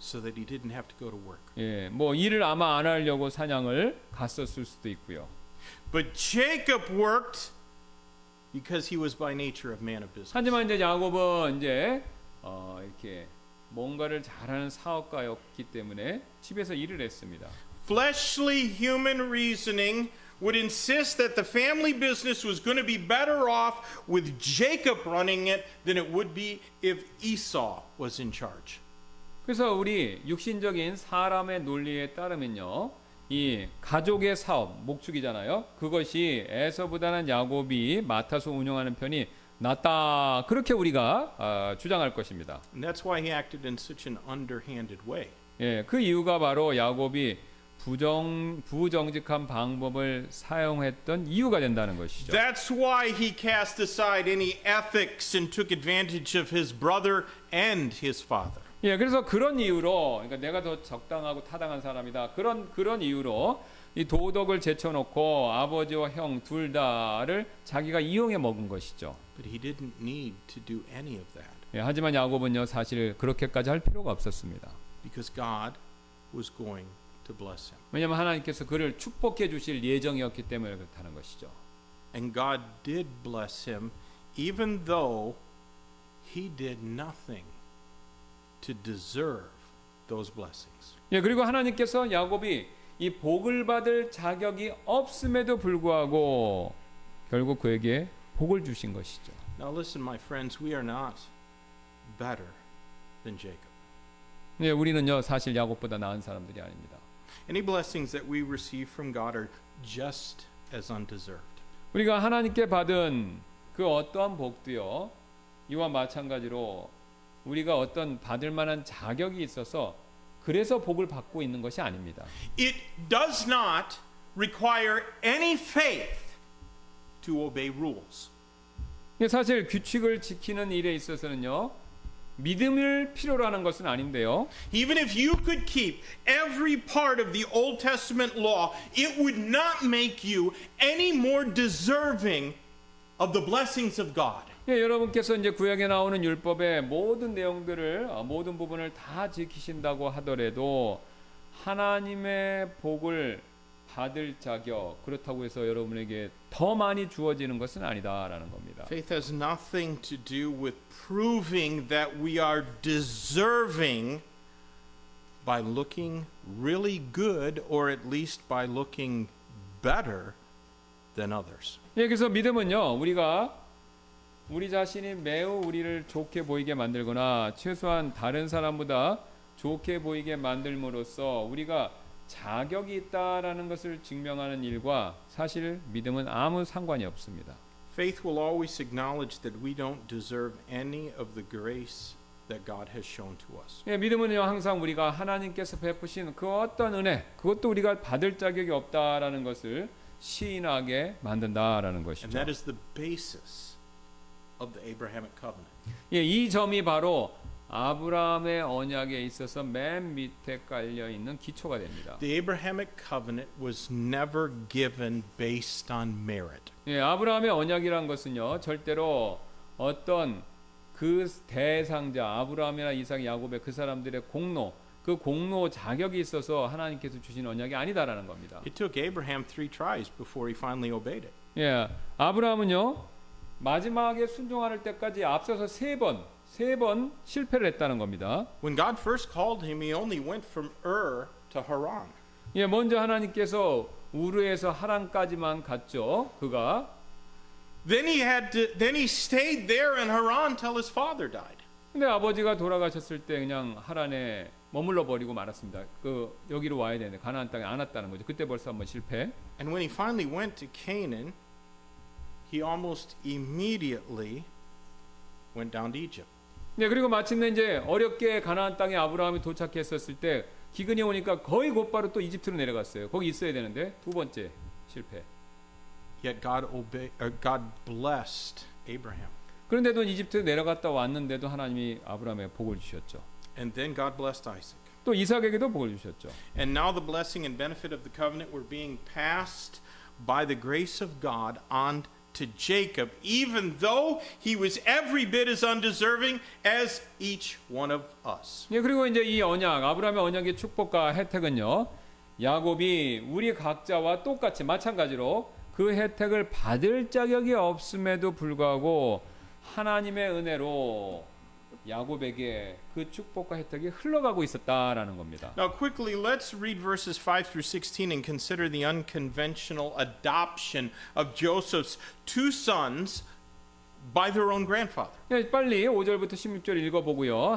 so that he didn't have to go to work. 예, 뭐 일을 아마 안 하려고 사냥을 갔었을 수도 있고요. But Jacob worked because he was by nature a man of business. 하지만 이제 야곱은 이제 이렇게 뭔가를 잘하는 사업가였기 때문에 집에서 일을 했습니다. Fleshly human reasoning would insist that the family business was going to be better off with Jacob running it than it would be if Esau was in charge. 그래서 우리 육신적인 사람의 논리에 따르면요. 이 가족의 사업, 목축이잖아요. 그것이 에서보다는 야곱이 맡아서 운영하는 편이 낫다. 그렇게 우리가 주장할 것입니다. And that's why he acted in such an underhanded way. 예, 그 이유가 바로 야곱이 부정직한 방법을 사용했던 이유가 된다는 것이죠. That's why he cast aside any ethics and took advantage of his brother and his father. 예, 그래서 그런 이유로, 그러니까 내가 더 적당하고 타당한 사람이다. 그런 이유로 이 도덕을 제쳐놓고 아버지와 형 둘 다를 자기가 이용해 먹은 것이죠. But he didn't need to do any of that 예, 하지만 야곱은요 사실 그렇게까지 할 필요가 없었습니다. because God was going to bless him. 왜냐하면 하나님께서 그를 축복해 주실 예정이었기 때문에 그렇다는 것이죠. And God did bless him even though he did nothing to deserve those blessings. 예, 그리고 하나님께서 야곱이 이 복을 받을 자격이 없음에도 불구하고 결국 그에게 복을 주신 것이죠. Now listen, my friends, we are not better than Jacob. 예, 우리는요 사실 야곱보다 나은 사람들이 아닙니다. Any blessings that we receive from God are just as undeserved. 우리가 하나님께 받은 그 어떠한 복도요 이와 마찬가지로 우리가 어떤 받을 만한 자격이 있어서 그래서 복을 받고 있는 것이 아닙니다. It does not require any faith to obey rules. 사실 규칙을 지키는 일에 있어서는요 믿음을 필요로 하는 것은 아닌데요. Even if you could keep every part of the Old Testament law, it would not make you any more deserving of the blessings of God. 예, 여러분께서 이제 구약에 나오는 율법의 모든 내용들을 모든 부분을 다 지키신다고 하더라도 하나님의 복을 받을 자격 그렇다고 해서 여러분에게 더 많이 주어지는 것은 아니다라는 겁니다. Faith has nothing to do with proving that we are deserving by looking really good or at least by looking better than others. 예, 그래서 믿음은요 우리가 우리 자신이 매우 우리를 좋게 보이게 만들거나 최소한 다른 사람보다 좋게 보이게 만들므로써 우리가 자격이 있다라는 것을 증명하는 일과 사실 믿음은 아무 상관이 없습니다. Faith will always acknowledge that we don't deserve any of the grace that God has shown to us. 예, 믿음은요 항상 우리가 하나님께서 베푸신 그 어떤 은혜 그것도 우리가 받을 자격이 없다라는 것을 시인하게 만든다라는 And 것이죠. that is the basis of the Abrahamic covenant. 예, 이 점이 바로 아브라함의 언약에 있어서 맨 밑에 깔려 있는 기초가 됩니다. The Abrahamic covenant was never given based on merit. 예, 아브라함의 언약이란 것은요 절대로 어떤 그 대상자 아브라함이나 이삭, 야곱의 그 사람들의 공로 그 공로 자격이 있어서 하나님께서 주신 언약이 아니다라는 겁니다. It took Abraham 3 tries before he finally obeyed it. 예, 아브라함은요 마지막에 순종할 때까지 앞서서 세 번 실패를 했다는 겁니다. When God first called him, he only went from Ur to Haran. 예, 먼저 하나님께서 우르에서 하란까지만 갔죠. 그가 Then he stayed there in Haran till his father died. 근데 아버지가 돌아가셨을 때 그냥 하란에 머물러 버리고 말았습니다. 그 여기로 와야 되는데 가나안 땅에 안 왔다는 거죠. 그때 벌써 한번 실패. And when he finally went to Canaan, he almost immediately went down to Egypt. 네, 그리고 마침내 이제 어렵게 가나안 땅에 아브라함이 도착했었을 때 기근이 오니까 거의 곧바로 또 이집트로 내려갔어요. 거기 있어야 되는데 두 번째 실패. Yet God blessed Abraham. 그런데도 이집트에 내려갔다 왔는데도 하나님이 아브라함에 복을 주셨죠. And then God blessed Isaac. 또 이삭에게도 복을 주셨죠. And now the blessing and benefit of the covenant were being passed by the grace of God on to Jacob, even though he was every bit as undeserving as each one of us. 예, 그리고 이제 이 언약, 아브라함의 언약의 축복과 혜택은요, 야곱이 우리 각자와 똑같이 마찬가지로 그 혜택을 받을 자격이 없음에도 불구하고 하나님의 은혜로 야곱에게 그 축복과 혜택이 흘러가고 있었다라는 겁니다. Now quickly, let's read verses 5 through 16 and consider the unconventional adoption of Joseph's two sons by their own grandfather. 예, 빨리 5절부터 16절 읽어보고요.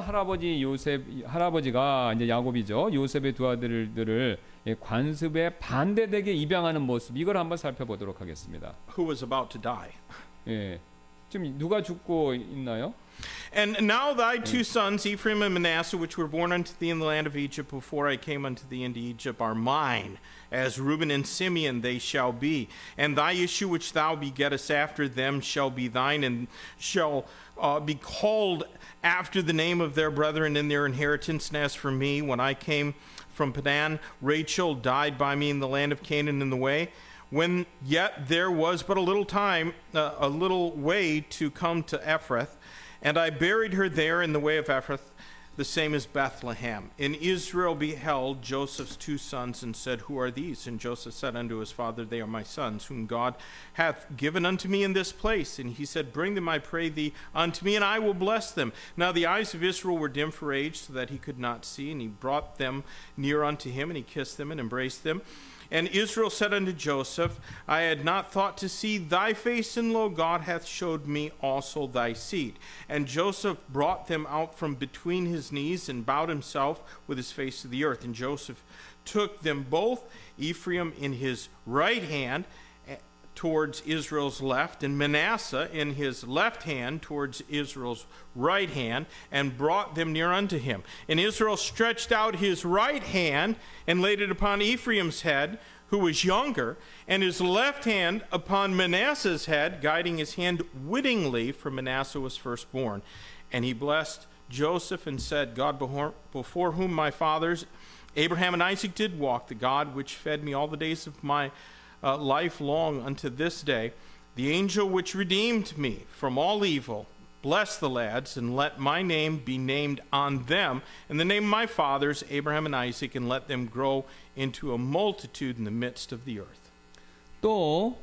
할아버지가 이제 야곱이죠. 요셉의 두 아들들을 관습에 반대되게 입양하는 모습, 이걸 한번 살펴보도록 하겠습니다. who was about to die. 예, 지금 누가 죽고 있나요? And now thy two sons, Ephraim and Manasseh, which were born unto thee in the land of Egypt before I came unto thee into Egypt, are mine. As Reuben and Simeon they shall be. And thy issue which thou begettest after them shall be thine, and shall be called after the name of their brethren in their inheritance. And as for me, when I came from Padan, Rachel died by me in the land of Canaan in the way, when yet there was but a little time, a little way to come to Ephrath. And I buried her there in the way of Ephrath, the same as Bethlehem. And Israel beheld Joseph's two sons, and said, Who are these? And Joseph said unto his father, They are my sons, whom God hath given unto me in this place. And he said, Bring them, I pray thee, unto me, and I will bless them. Now the eyes of Israel were dim for age, so that he could not see. And he brought them near unto him, and he kissed them and embraced them. And Israel said unto Joseph, I had not thought to see thy face, and lo, God hath showed me also thy seed. And Joseph brought them out from between his knees, and bowed himself with his face to the earth. And Joseph took them both, Ephraim in his right hand towards Israel's left, and Manasseh in his left hand towards Israel's right hand, and brought them near unto him. And Israel stretched out his right hand and laid it upon Ephraim's head, who was younger, and his left hand upon Manasseh's head, guiding his hand wittingly, for Manasseh was firstborn. And he blessed Joseph and said, God before whom my fathers Abraham and Isaac did walk, the God which fed me all the days of my life long unto this day, the angel which redeemed me from all evil, bless the lads, and let my name be named on them, and the name of my fathers, Abraham and Isaac, and let them grow into a multitude in the midst of the earth. 또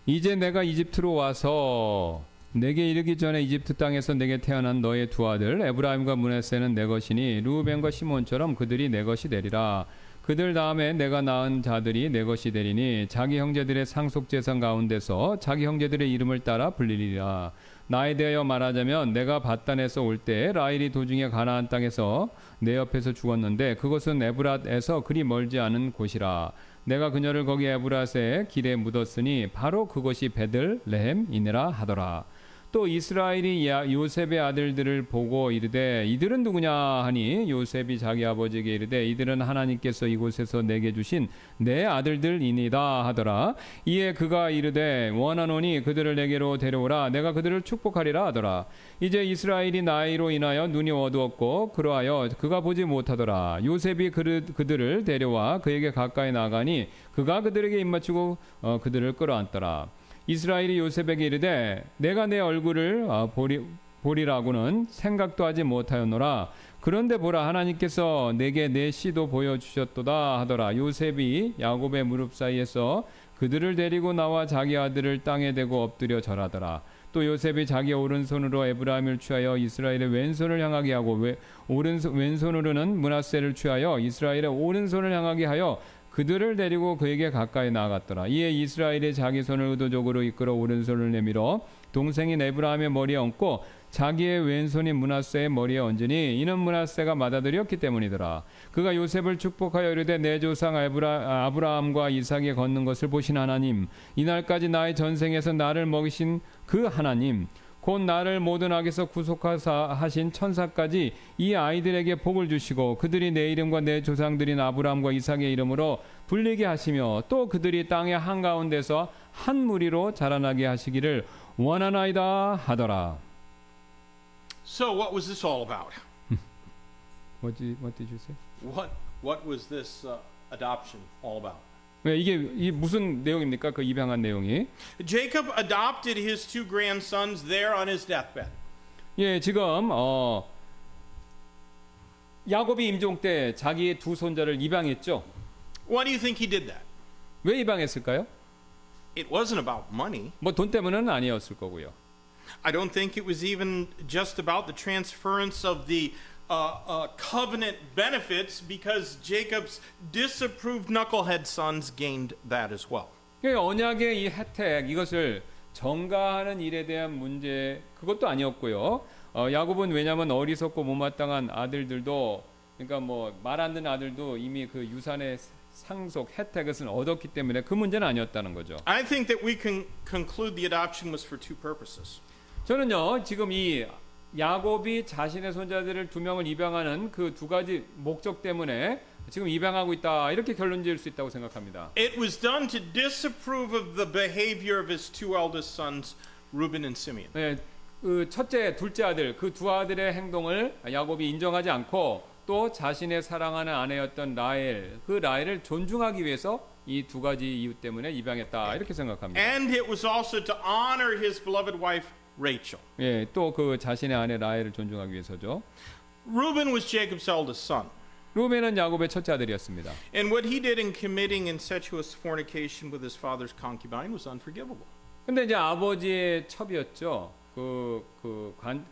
이제 내가 이집트로 와서 내게 이르기 전에 이집트 땅에서 내게 태어난 너의 두 아들 에브라임과 므낫세는 내 것이니 르우벤과 시몬처럼 그들이 내 것이 되리라. 그들 다음에 내가 낳은 자들이 내 것이 되리니 자기 형제들의 상속재산 가운데서 자기 형제들의 이름을 따라 불리리라. 나에 대하여 말하자면 내가 바단에서 올 때 라헬이 도중에 가나안 땅에서 내 옆에서 죽었는데 그것은 에브랏에서 그리 멀지 않은 곳이라. 내가 그녀를 거기 에브랏의 길에 묻었으니 바로 그것이 베들레헴이니라 하더라. 또 이스라엘이 요셉의 아들들을 보고 이르되 이들은 누구냐 하니 요셉이 자기 아버지에게 이르되 이들은 하나님께서 이곳에서 내게 주신 내 아들들이니이다 하더라. 이에 그가 이르되 원하노니 그들을 내게로 데려오라. 내가 그들을 축복하리라 하더라. 이제 이스라엘이 나이로 인하여 눈이 어두웠고 그러하여 그가 보지 못하더라. 요셉이 그들을 데려와 그에게 가까이 나가니 그가 그들에게 입맞추고 그들을 끌어안더라. 이스라엘이 요셉에게 이르되 내가 내 얼굴을 보리라고는 생각도 하지 못하였노라. 그런데 보라 하나님께서 내게 내 씨도 보여주셨도다 하더라. 요셉이 야곱의 무릎 사이에서 그들을 데리고 나와 자기 아들을 땅에 대고 엎드려 절하더라. 또 요셉이 자기 오른손으로 에브라임을 취하여 이스라엘의 왼손을 향하게 하고 왼손으로는 므낫세를 취하여 이스라엘의 오른손을 향하게 하여 그들을 데리고 그에게 가까이 나아갔더라. 이에 이스라엘이 자기 손을 의도적으로 이끌어 오른손을 내밀어 동생인 에브라임의 머리에 얹고 자기의 왼손인 므낫세의 머리에 얹으니 이는 므낫세가 맏아들이었기 때문이더라. 그가 요셉을 축복하여 이르되 내 조상 아브라함과 이삭이 걷는 것을 보신 하나님, 이날까지 나의 전생에서 나를 먹이신 그 하나님, 곧 나를 모든 악에서 구속하신 천사까지 이 아이들에게 복을 주시고 그들이 내 이름과 내 조상들인 아브라함과 이삭의 이름으로 불리게 하시며 또 그들이 땅의 한가운데서 한 무리로 자라나게 하시기를 원하나이다 하더라. So what was this all about? What did you say? What was this adoption all about? 이게 무슨 내용입니까? 그 입양한 내용이. Jacob adopted his two grandsons there on his deathbed. 예, 지금 야곱이 임종 때 자기의 두 손자를 입양했죠. Why do you think he did that? 왜 입양했을까요? It wasn't about money. 뭐 돈 때문은 아니었을 거고요. I don't think it was even just about the transference of the covenant benefits, because Jacob's disapproved knucklehead sons gained that as well. 언약의 이 혜택, 이것을 전가하는 일에 대한 문제, 그것도 아니었고요. 야곱은 왜냐하면 어리석고 못마땅한 아들들도, 그러니까 뭐 말 안 듣는 아들도 이미 그 유산의 상속 혜택을 얻었기 때문에 그 문제는 아니었다는 거죠. I think that we can conclude the adoption was for two purposes. 저는요 지금 이 야곱이 자신의 손자들을 2명을 입양하는 그 두 가지 목적 때문에 지금 입양하고 있다 이렇게 결론 지을 수 있다고 생각합니다. It was done to disapprove of the behavior of his two eldest sons, Reuben and Simeon. 네, 그 첫째, 둘째 아들 그 두 아들의 행동을 야곱이 인정하지 않고 또 자신의 사랑하는 아내였던 라헬 그 라헬을 존중하기 위해서 이 두 가지 이유 때문에 입양했다 이렇게 생각합니다. And it was also to honor his beloved wife, Rachel. 예, 또 그 자신의 아내 라헬을 존중하기 위해서죠. Reuben was Jacob's eldest son. 루벤은 야곱의 첫째 아들이었습니다. And what he did in committing incestuous fornication with his father's concubine was unforgivable. 근데 이제 아버지의 첩이었죠.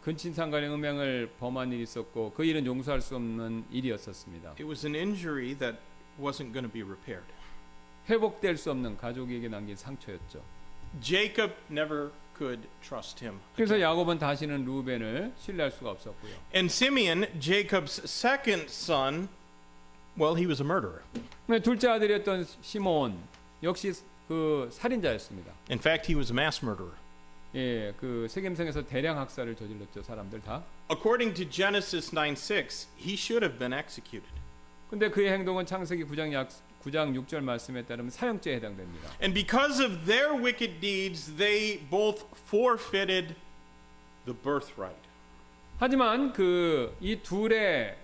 근친상간의 음행을 범한 일이 있었고 그 일은 용서할 수 없는 일이었었습니다. It was an injury that wasn't going to be repaired. 회복될 수 없는 가족에게 남긴 상처였죠. Jacob never could trust him. 그래서 야곱은 다시는 루벤을 신뢰할 수가 없었고요. And Simeon, Jacob's second son, well, he was a murderer. 둘째 아들이었던 시몬 역시 그 살인자였습니다. In fact, he was a mass murderer. 예, 그 세겜성에서 대량 학살을 저질렀죠, 사람들 다. According to Genesis 9:6, he should have been executed. 근데 그의 행동은 창세기 9장 6절 말씀에 따르면 사형죄에 해당됩니다. And because of their wicked deeds, they both forfeited the birthright. 하지만 그 이 둘의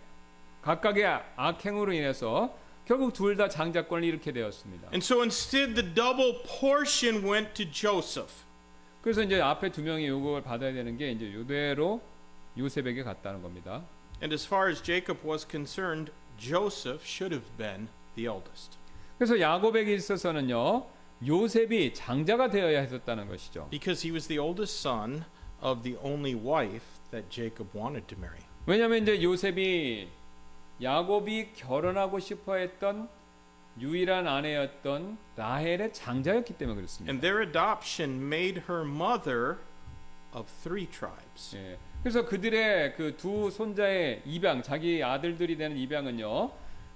각각의 악행으로 인해서 결국 둘 다 장자권을 잃게 되었습니다. And so instead, the double portion went to Joseph. 그래서 이제 앞에 두 명이 요걸 받아야 되는 게 이제 이대로 요셉에게 갔다는 겁니다. And as far as Jacob was concerned, Joseph should have been the eldest. 그래서 야곱에게 있어서는요 요셉이 장자가 되어야 했었다는 것이죠. Because he was the oldest son of the only wife that Jacob wanted to marry. 왜냐하면 이제 요셉이 야곱이 결혼하고 싶어했던 유일한 아내였던 라헬의 장자였기 때문에 그렇습니다. And their adoption made her mother of 3 tribes. 예. 그래서 그들의 그 두 손자의 입양, 자기 아들들이 되는 입양은요,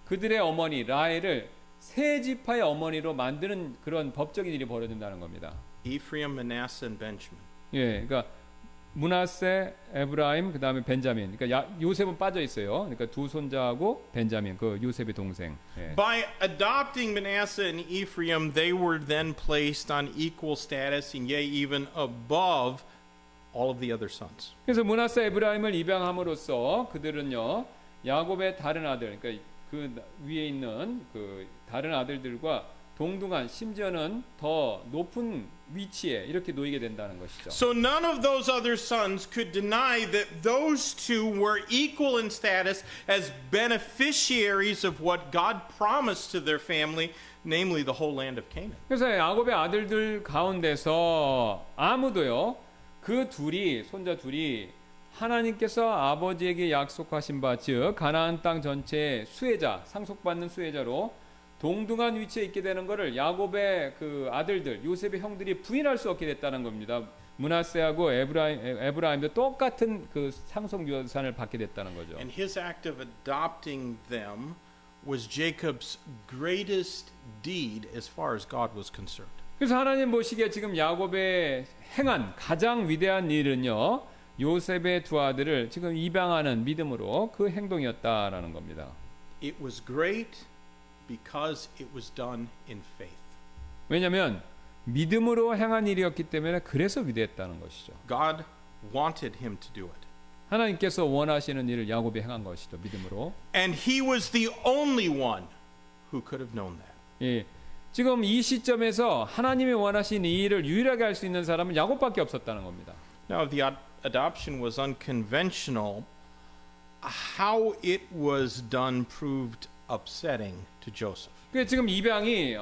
그들의 어머니 라헬을 세 지파의 어머니로 만드는 그런 법적인 일이 벌어진다는 겁니다. Ephraim, Manasseh, and Benjamin. 예, 그러니까 므낫세, 에브라임, 그 다음에 벤자민. 그러니까 요셉은 빠져 있어요. 그러니까 두 손자하고 벤자민, 그 요셉의 동생. 예. By adopting Manasseh and Ephraim, they were then placed on equal status and yea, even above all of the other sons. 그래서 므낫세, 에브라임을 입양함으로써 그들은요 야곱의 다른 아들, 그러니까 그 위에 있는 그 다른 아들들과 동등한 심지어는 더 높은 위치에 이렇게 놓이게 된다는 것이죠. So none of those other sons could deny that those two were equal in status as beneficiaries of what God promised to their family, namely the whole land of Canaan. 그래서 야곱의 아들들 가운데서 아무도요 그 둘이 손자 둘이 하나님께서 아버지에게 약속하신 바 즉 가나안 땅 전체의 수혜자, 상속받는 수혜자로 동등한 위치에 있게 되는 것을 야곱의 그 아들들, 요셉의 형들이 부인할 수 없게 됐다는 겁니다. 므낫세하고 에브라임도 똑같은 그 상속 유산을 받게 됐다는 거죠. And his act of adopting them was Jacob's greatest deed as far as God was concerned. 그래서 하나님 보시기에 지금 야곱의 행한 가장 위대한 일은요. 요셉의 두 아들을 지금 입양하는 믿음으로 그 행동이었다라는 겁니다. It was great because it was done in faith. 왜냐하면 믿음으로 행한 일이었기 때문에 그래서 위대했다는 것이죠. God wanted him to do it. 하나님께서 원하시는 일을 야곱이 행한 것이죠. 믿음으로. And he was the only one who could have known that. 예, 지금 이 시점에서 하나님이 원하신 이 일을 유일하게 할 수 있는 사람은 야곱밖에 없었다는 겁니다. Now, if the adoption was unconventional, how it was done proved upsetting to Joseph. 그 지금 입양이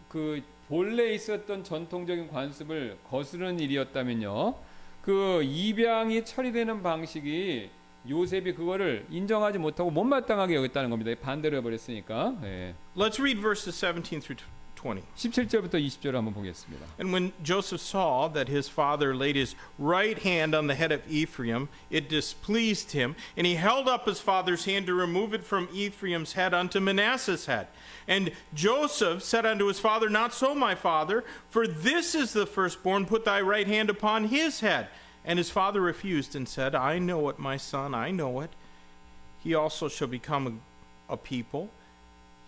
그 본래 있었던 전통적인 관습을 거스르는 일이었다면요. 그 입양이 처리되는 방식이 요셉이 그거를 인정하지 못하고 못마땅하게 여겼다는 겁니다. 반대로 해버렸으니까. 예. Let's read verses 17 through 20. 17절부터 20절을 한번 보겠습니다. And when Joseph saw that his father laid his right hand on the head of Ephraim, it displeased him, and he held up his father's hand to remove it from Ephraim's head unto Manasseh's head. And Joseph said unto his father, Not so, my father, for this is the firstborn, put thy right hand upon his head. And his father refused and said, I know it, my son, I know it. He also shall become a people.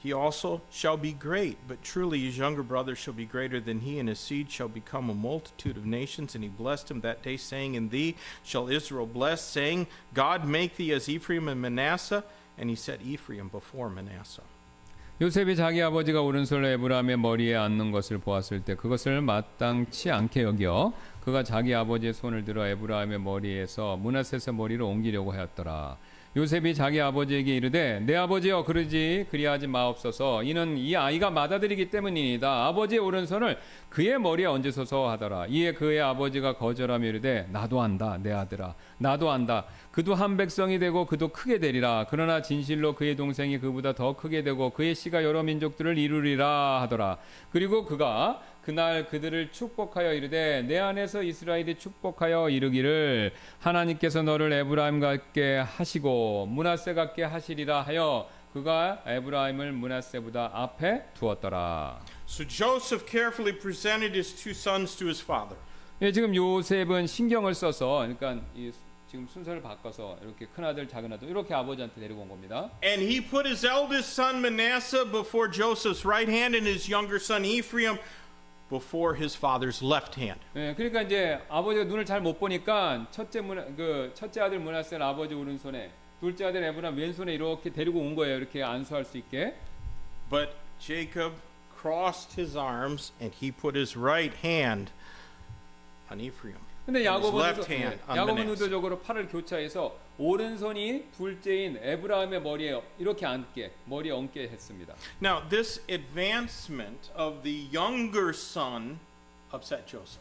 He also shall be great, but truly his younger brother shall be greater than he, and his seed shall become a multitude of nations. And he blessed him that day, saying, In thee shall Israel bless, saying, God make thee as Ephraim and Manasseh. And he set Ephraim before Manasseh. 요셉이 자기 아버지가 오른손으로 에브라임의 머리에 앉는 것을 보았을 때 그것을 마땅치 않게 여겨 그가 자기 아버지의 손을 들어 에브라임의 머리에서 므낫세의 머리로 옮기려고 하였더라. 요셉이 자기 아버지에게 이르되 내 아버지여 그리하지 마옵소서 이는 이 아이가 맏아들이기 때문이니이다. 아버지의 오른손을 그의 머리에 얹으소서 하더라. 이에 그의 아버지가 거절하며 이르되 나도 안다 내 아들아 나도 안다. 그도 한 백성이 되고 그도 크게 되리라. 그러나 진실로 그의 동생이 그보다 더 크게 되고 그의 씨가 여러 민족들을 이루리라 하더라. 그리고 그가 그날 그들을 축복하여 이르되 내 안에서 이스라엘이 축복하여 이르기를 하나님께서 너를 에브라임 같게 하시고 므낫세 같게 하시리라 하여 그가 에브라임을 므낫세보다 앞에 두었더라. So Joseph carefully presented his two sons to his father. 예, 지금 요셉은 신경을 써서 그러니까 지금 순서를 바꿔서 이렇게 큰 아들 작은 아들 이렇게 아버지한테 데리고 온 겁니다. And he put his eldest son Manasseh before Joseph's right hand and his younger son Ephraim before his father's left hand. 예, 그러니까 이제 아버지가 눈을 잘 못 보니까 첫째 아들 므낫세는 아버지 오른손에, 둘째 아들 에브라임 왼손에 이렇게 데리고 온 거예요. 이렇게 안수할 수 있게. But Jacob crossed his arms and he put his right hand on Ephraim. 근데 left hand on 야곱은 Manasseh. 의도적으로 팔을 교차해서 오른손이 둘째인 에브라임의 머리에 이렇게 머리에 얹게 했습니다. Now, this advancement of the younger son upset Joseph.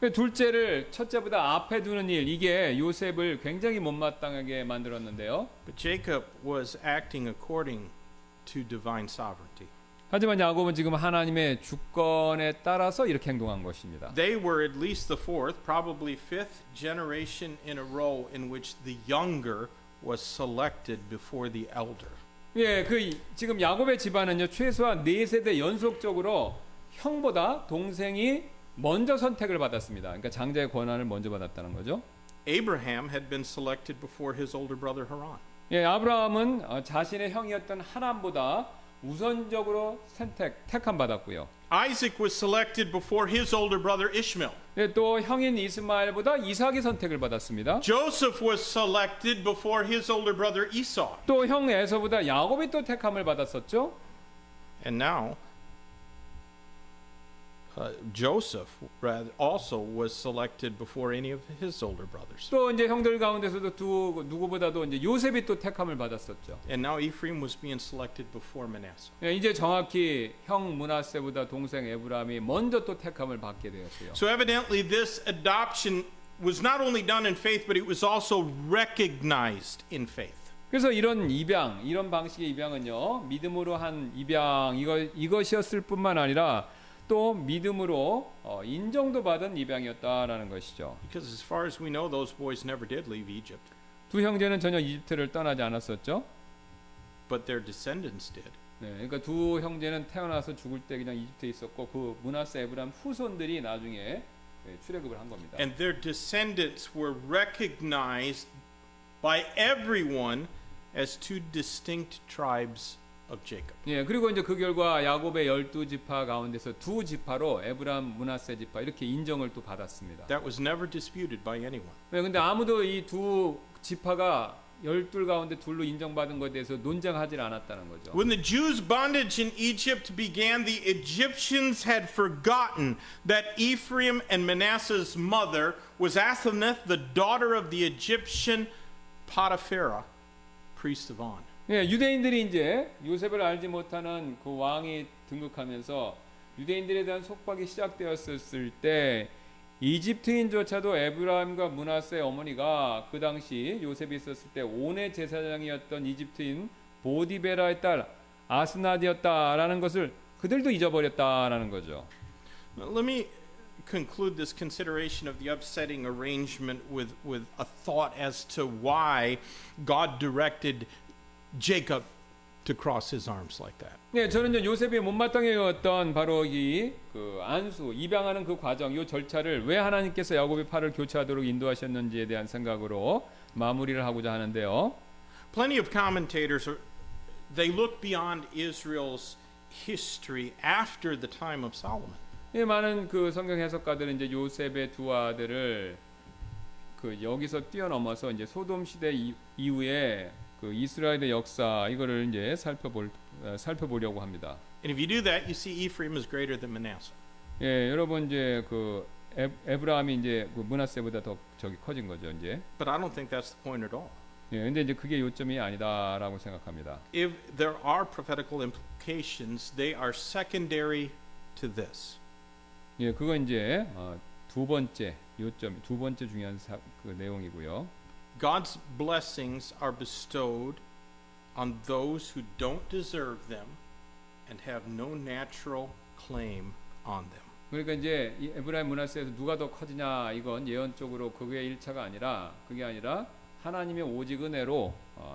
둘째를 첫째보다 앞에 두는 일, 이게 요셉을 굉장히 못마땅하게 만들었는데요. But Jacob was acting according to divine sovereignty. 하지만 야곱은 지금 하나님의 주권에 따라서 이렇게 행동한 것입니다. They were at least the fourth, probably fifth generation in a row in which the younger was selected before the elder. 예, 지금 야곱의 집안은요 최소한 4세대 연속적으로 형보다 동생이 먼저 선택을 받았습니다. 그러니까 장자의 권한을 먼저 받았다는 거죠. Abraham had been selected before his older brother Haran. 예, 아브라함은 자신의 형이었던 하란보다 우선적으로 택함 받았고요. Isaac was selected before his older brother Ishmael. 예, 또 형인 이스마엘보다 이삭이 선택을 받았습니다. Joseph was selected before his older brother Esau. 또 형 에서보다 야곱이 또 택함을 받았었죠. And now Joseph also was selected before any of his older brothers. 또 이제 형들 가운데서도 누구보다도 이제 요셉이 또 택함을 받았었죠. And now Ephraim was being selected before Manasseh. 예, 이제 정확히 형 므낫세보다 동생 에브라임이 먼저 또 택함을 받게 되었어요. So evidently this adoption was not only done in faith, but it was also recognized in faith. 그래서 이런 방식의 입양은요 믿음으로 한 입양 이것이었을 뿐만 아니라 또 믿음으로 인정도 받은 입양이었다라는 것이죠. Because as far as we know, those boys never did leave Egypt, 두 형제는 전혀 이집트를 떠나지 않았었죠. but their descendants did. 네, 그러니까 두 형제는 태어나서 죽을 때 그냥 이집트에 있었고 그 므낫세 에브라임 후손들이 나중에 출애굽을 한 겁니다. And their descendants were recognized by everyone as two distinct tribes of Jacob. 예, 그리고 이제 그 결과 야곱의 12지파 가운데서 두 지파로 에브라임, 므낫세 지파 이렇게 인정을 또 받았습니다. That was never disputed by anyone. 네, 근데 아무도 이 두 지파가 12 가운데 둘로 인정받은 것에 대해서 논쟁하지 않았다는 거죠. When the Jews' bondage in Egypt began, the Egyptians had forgotten that Ephraim and Manasseh's mother was Asenath, the daughter of the Egyptian Potiphera, priest of On. 예, 유대인들이 이제 요셉을 알지 못하는 그 왕이 등극하면서 유대인들에 대한 속박이 시작되었을 때 이집트인조차도 에브라임과 므낫세의 어머니가 그 당시 요셉이 있었을 때 온의 제사장이었던 이집트인 보디베라의 딸 아스나디였다라는 것을 그들도 잊어버렸다라는 거죠. Now, let me conclude this consideration of the upsetting arrangement with a thought as to why God directed Jacob to cross his arms like that. 네, 저는 요셉이 못마땅해 왔던 바로 이 안수 입양하는 그 과정, 이 절차를 왜 하나님께서 야곱의 팔을 교체하도록 인도하셨는지에 대한 생각으로 마무리를 하고자 하는데요. Plenty of commentators they look beyond Israel's history after the time of Solomon. 예, 많은 그 성경 해석가들은 이제 요셉의 두 아들을 여기서 뛰어넘어서 이제 소돔 시대 이후에 그 이스라엘의 역사 이거를 이제 살펴보려고 합니다. And if you do that, you see Ephraim is greater than Manasseh. 예, 여러분 이제 그 에브라함이 이제 그 므낫세보다 더 저기 커진 거죠, 이제. But I don't think that's the point at all. 예, 근데 이제 그게 요점이 아니다라고 생각합니다. If there are prophetical implications, they are secondary to this. 예, 그거 이제 두 번째 요점, 두 번째 중요한 그 내용이고요. God's blessings are bestowed on those who don't deserve them and have no natural claim on them. 그러니까 이제 이 에브라임 므낫세에서 누가 더 커지냐 이건 예언적으로 그게 1차가 아니라 그게 아니라 하나님의 오직 은혜로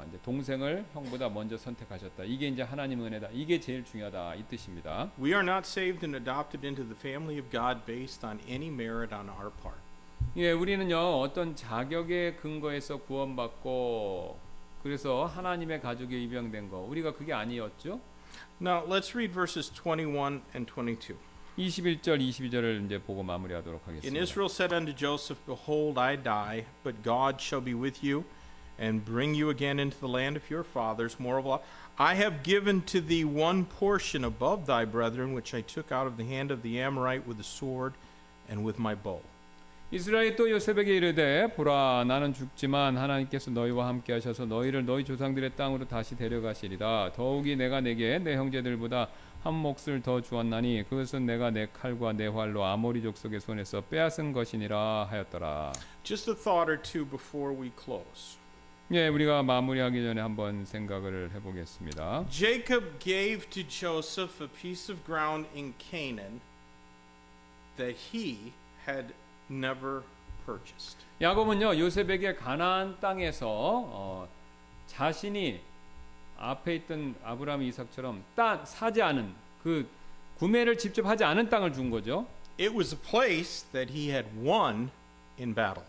이제 동생을 형보다 먼저 선택하셨다. 이게 이제 하나님 은혜다. 이게 제일 중요하다 이 뜻입니다. We are not saved and adopted into the family of God based on any merit on our part. 예, 우리는요 어떤 자격의 근거에서 구원받고 그래서 하나님의 가족에 입양된 거 우리가 그게 아니었죠? Now let's read verses 21 and 22. 21절 22절을 이제 보고 마무리하도록 And 하겠습니다. Israel said unto Joseph, Behold, I die, but God shall be with you, and bring you again into the land of your fathers. Moreover, I have given to thee one portion above thy brethren, which I took out of the hand of the Amorite with the sword and with my bow. 이스라엘 또 요셉에게 이르되 보라 나는 죽지만 하나님께서 너희와 함께 하셔서 너희를 너희 조상들의 땅으로 다시 데려가시리라. 더욱이 내가 내게 내 형제들보다 한 몫을 더 주었나니 그것은 내가 내 칼과 내 활로 아모리 족속의 손에서 빼앗은 것이니라 하였더라. Just a thought or two before we close. 예, 우리가 마무리하기 전에 한번 생각을 해보겠습니다. Jacob gave to Joseph a piece of ground in Canaan that he had never purchased. 야곱은요 요셉에게 가나안 땅에서 자신이 앞에 있던 아브라함 이삭처럼 땅 사지 않은 그 구매를 직접 하지 않은 땅을 준 거죠. It was a place that he had won in battle.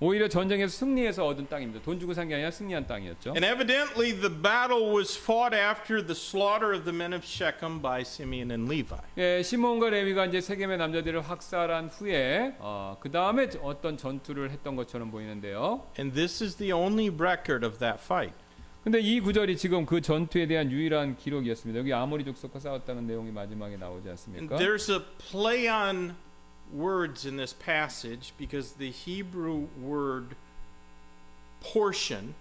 오히려 전쟁에서 승리해서 얻은 땅입니다. 돈 주고 산 게 아니라 승리한 땅이었죠. And evidently the battle was fought after the slaughter of the men of Shechem by Simeon and Levi. 예, 시몬과 레위가 이제 세겜의 남자들을 학살한 후에 그 다음에 어떤 전투를 했던 것처럼 보이는데요. And this is the only record of that fight. 근데 이 구절이 지금 그 전투에 대한 유일한 기록이었습니다. 여기 아모리 족속과 싸웠다는 내용이 마지막에 나오지 And 않습니까? there's a play on words in this passage because the Hebrew word portion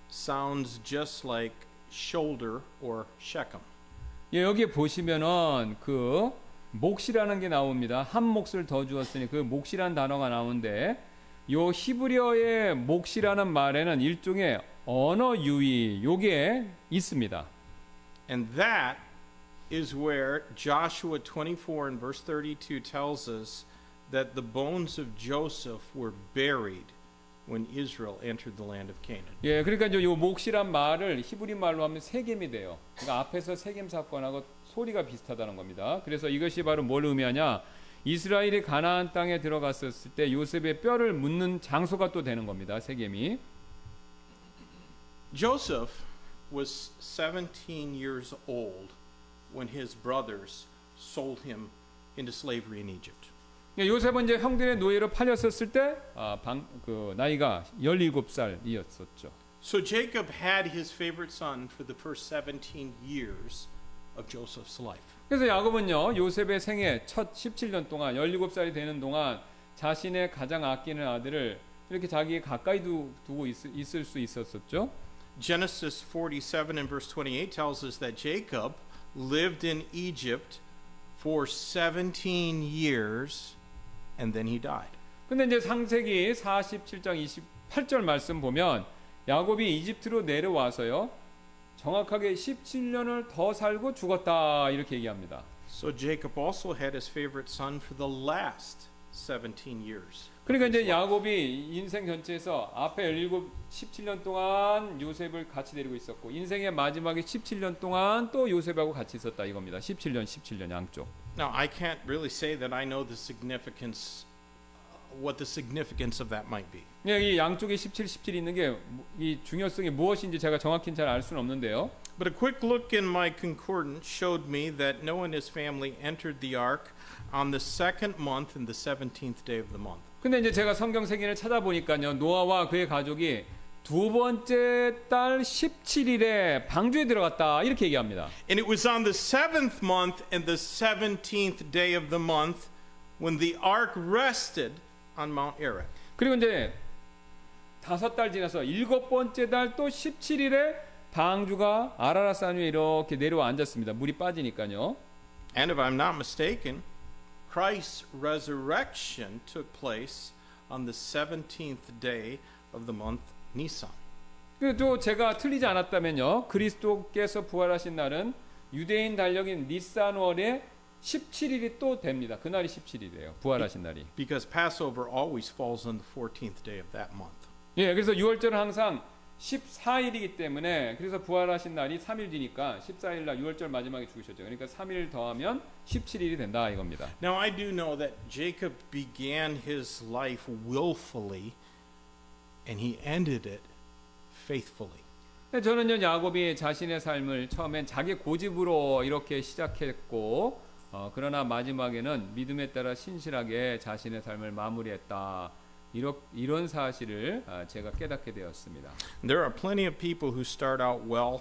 sounds just like shoulder or Shechem. 예, 여기 보시면은 그 몫이라는 게 나옵니다. 한 몫을 더 주었으니 그 몫이라는 단어가 나오는데 요 히브리어의 몫이라는 말에는 일종의 언어 유의 요게 있습니다. And that is where Joshua 24 and verse 32 tells us that the bones of Joseph were buried when Israel entered the land of Canaan. 예, 그러니까 이제 요 몫이란 말을 히브리 말로 하면 세겜이 돼요. 그러니까 앞에서 세겜 사건하고 소리가 비슷하다는 겁니다. 그래서 이것이 바로 뭘 의미하냐? 이스라엘이 가나안 땅에 들어갔었을 때 요셉의 뼈를 묻는 장소가 또 되는 겁니다. 세겜이. Joseph was 17 years old when his brothers sold him into slavery in Egypt. 요셉은 이제 형들의 노예로 팔렸었을 때 나이가 17살이었었죠. So Jacob had his favorite son for the first 17 years of Joseph's life. 그래서 야곱은요 요셉의 생애 첫 17년 동안 17살이 되는 동안 자신의 가장 아끼는 아들을 이렇게 자기에 가까이 두고 있을 수 있었었죠. Genesis 47 and verse 28 tells us that Jacob lived in Egypt for 17 years and then he died. 근데 이제 창세기 47장 28절 말씀 보면 야곱이 이집트로 내려와서요. 정확하게 17년을 더 살고 죽었다 이렇게 얘기합니다. So Jacob also had his favorite son for the last 17 years. 그러니까 이제 야곱이 인생 전체에서 앞에 17년 동안 요셉을 같이 데리고 있었고 인생의 마지막에 17년 동안 또 요셉하고 같이 있었다 이겁니다. 17년 양쪽. Now, I can't really say that I know the significance, what the significance of that might be. 이 양쪽에 17 있는 게 이 중요성이 무엇인지 제가 정확히 잘 알 수는 없는데요. But a quick look in my concordance showed me that Noah and his family entered the ark on the second month and the 17th day of the month. 근데 이제 제가 성경 생애를 찾아보니까요. 노아와 그의 가족이 두 번째 달 17일에 방주에 들어갔다 이렇게 얘기합니다. And it was on the 7th month and the 17th day of the month when the ark rested on Mount Ararat. 그리고 이제 5달 지나서 7번째 달 또 17일에 방주가 아라랏산 위에 이렇게 내려와 앉았습니다. 물이 빠지니까요. And if I'm not mistaken, Christ's resurrection took place on the 17th day of the month Nisan. 또 제가 틀리지 않았다면요. 그리스도께서 부활하신 날은 유대인 달력인 니산월의 17일이 또 됩니다. 그날이 17일이에요. 부활하신 날이. Because Passover always falls on the 14th day of that month. 예, 그래서 6월절은 항상 14일이기 때문에 그래서 부활하신 날이 3일 뒤니까 14일 날 6월절 마지막에 죽으셨죠. 그러니까 3일 더하면 17일이 된다 이겁니다. Now I do know that Jacob began his life willfully and he ended it faithfully. 저는요 야곱이 자신의 삶을 처음엔 자기 고집으로 이렇게 시작했고 그러나 마지막에는 믿음에 따라 신실하게 자신의 삶을 마무리했다. 이런 사실을 제가 깨닫게 되었습니다. There are plenty of people who start out well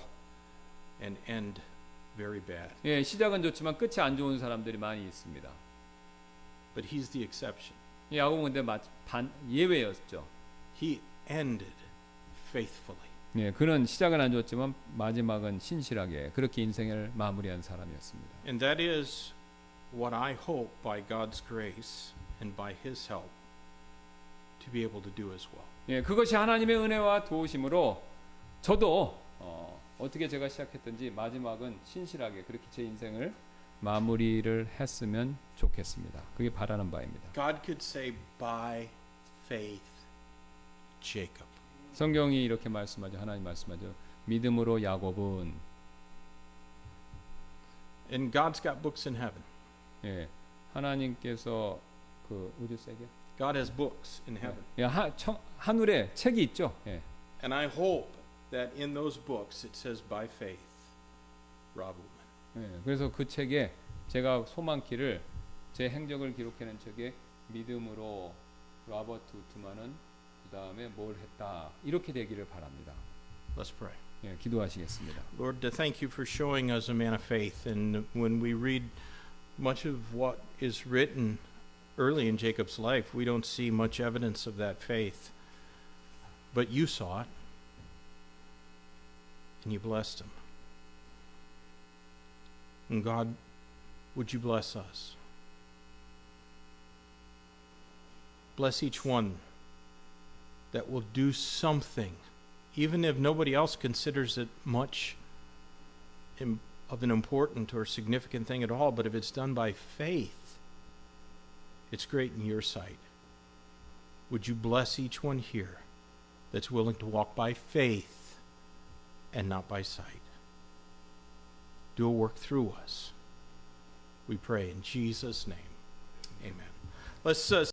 and end very bad. 예, 시작은 좋지만 끝이 안 좋은 사람들이 많이 있습니다. But he's the exception. 야곱은 근데 예외였죠. He ended faithfully. 예, 그는 시작은 안 좋았지만 마지막은 신실하게 그렇게 인생을 마무리한 사람이었습니다. And that is what I hope by God's grace and by his help to be able to do as well. 예, 그것이 하나님의 은혜와 도우심으로 저도 어떻게 제가 시작했든지 마지막은 신실하게 그렇게 제 인생을 마무리를 했으면 좋겠습니다. 그게 바라는 바입니다. God could say by faith Jacob. 성경이 이렇게 말씀하죠. 하나님 말씀하죠. 믿음으로 야곱은 And God's got books in heaven. 예, 하나님께서 그 우주 세계 God has books in heaven. 예, 하늘에 책이 있죠. 예. And I hope that in those books it says by faith Rob Woodman. 예, 그래서 그 책에 제가 소망키를 제 행적을 기록해낸 책에 믿음으로 로버트 우트만은 그 다음에 뭘 했다 이렇게 되기를 바랍니다. Let's pray. 예, 기도하시겠습니다. Lord, thank you for showing us a man of faith. And when we read much of what is written early in Jacob's life, we don't see much evidence of that faith. But you saw it, and you blessed him. And God, would you bless us? Bless each one that will do something, even if nobody else considers it much of an important or significant thing at all, but if it's done by faith, it's great in your sight. Would you bless each one here that's willing to walk by faith and not by sight? Do a work through us. We pray in Jesus' name. Amen. Let's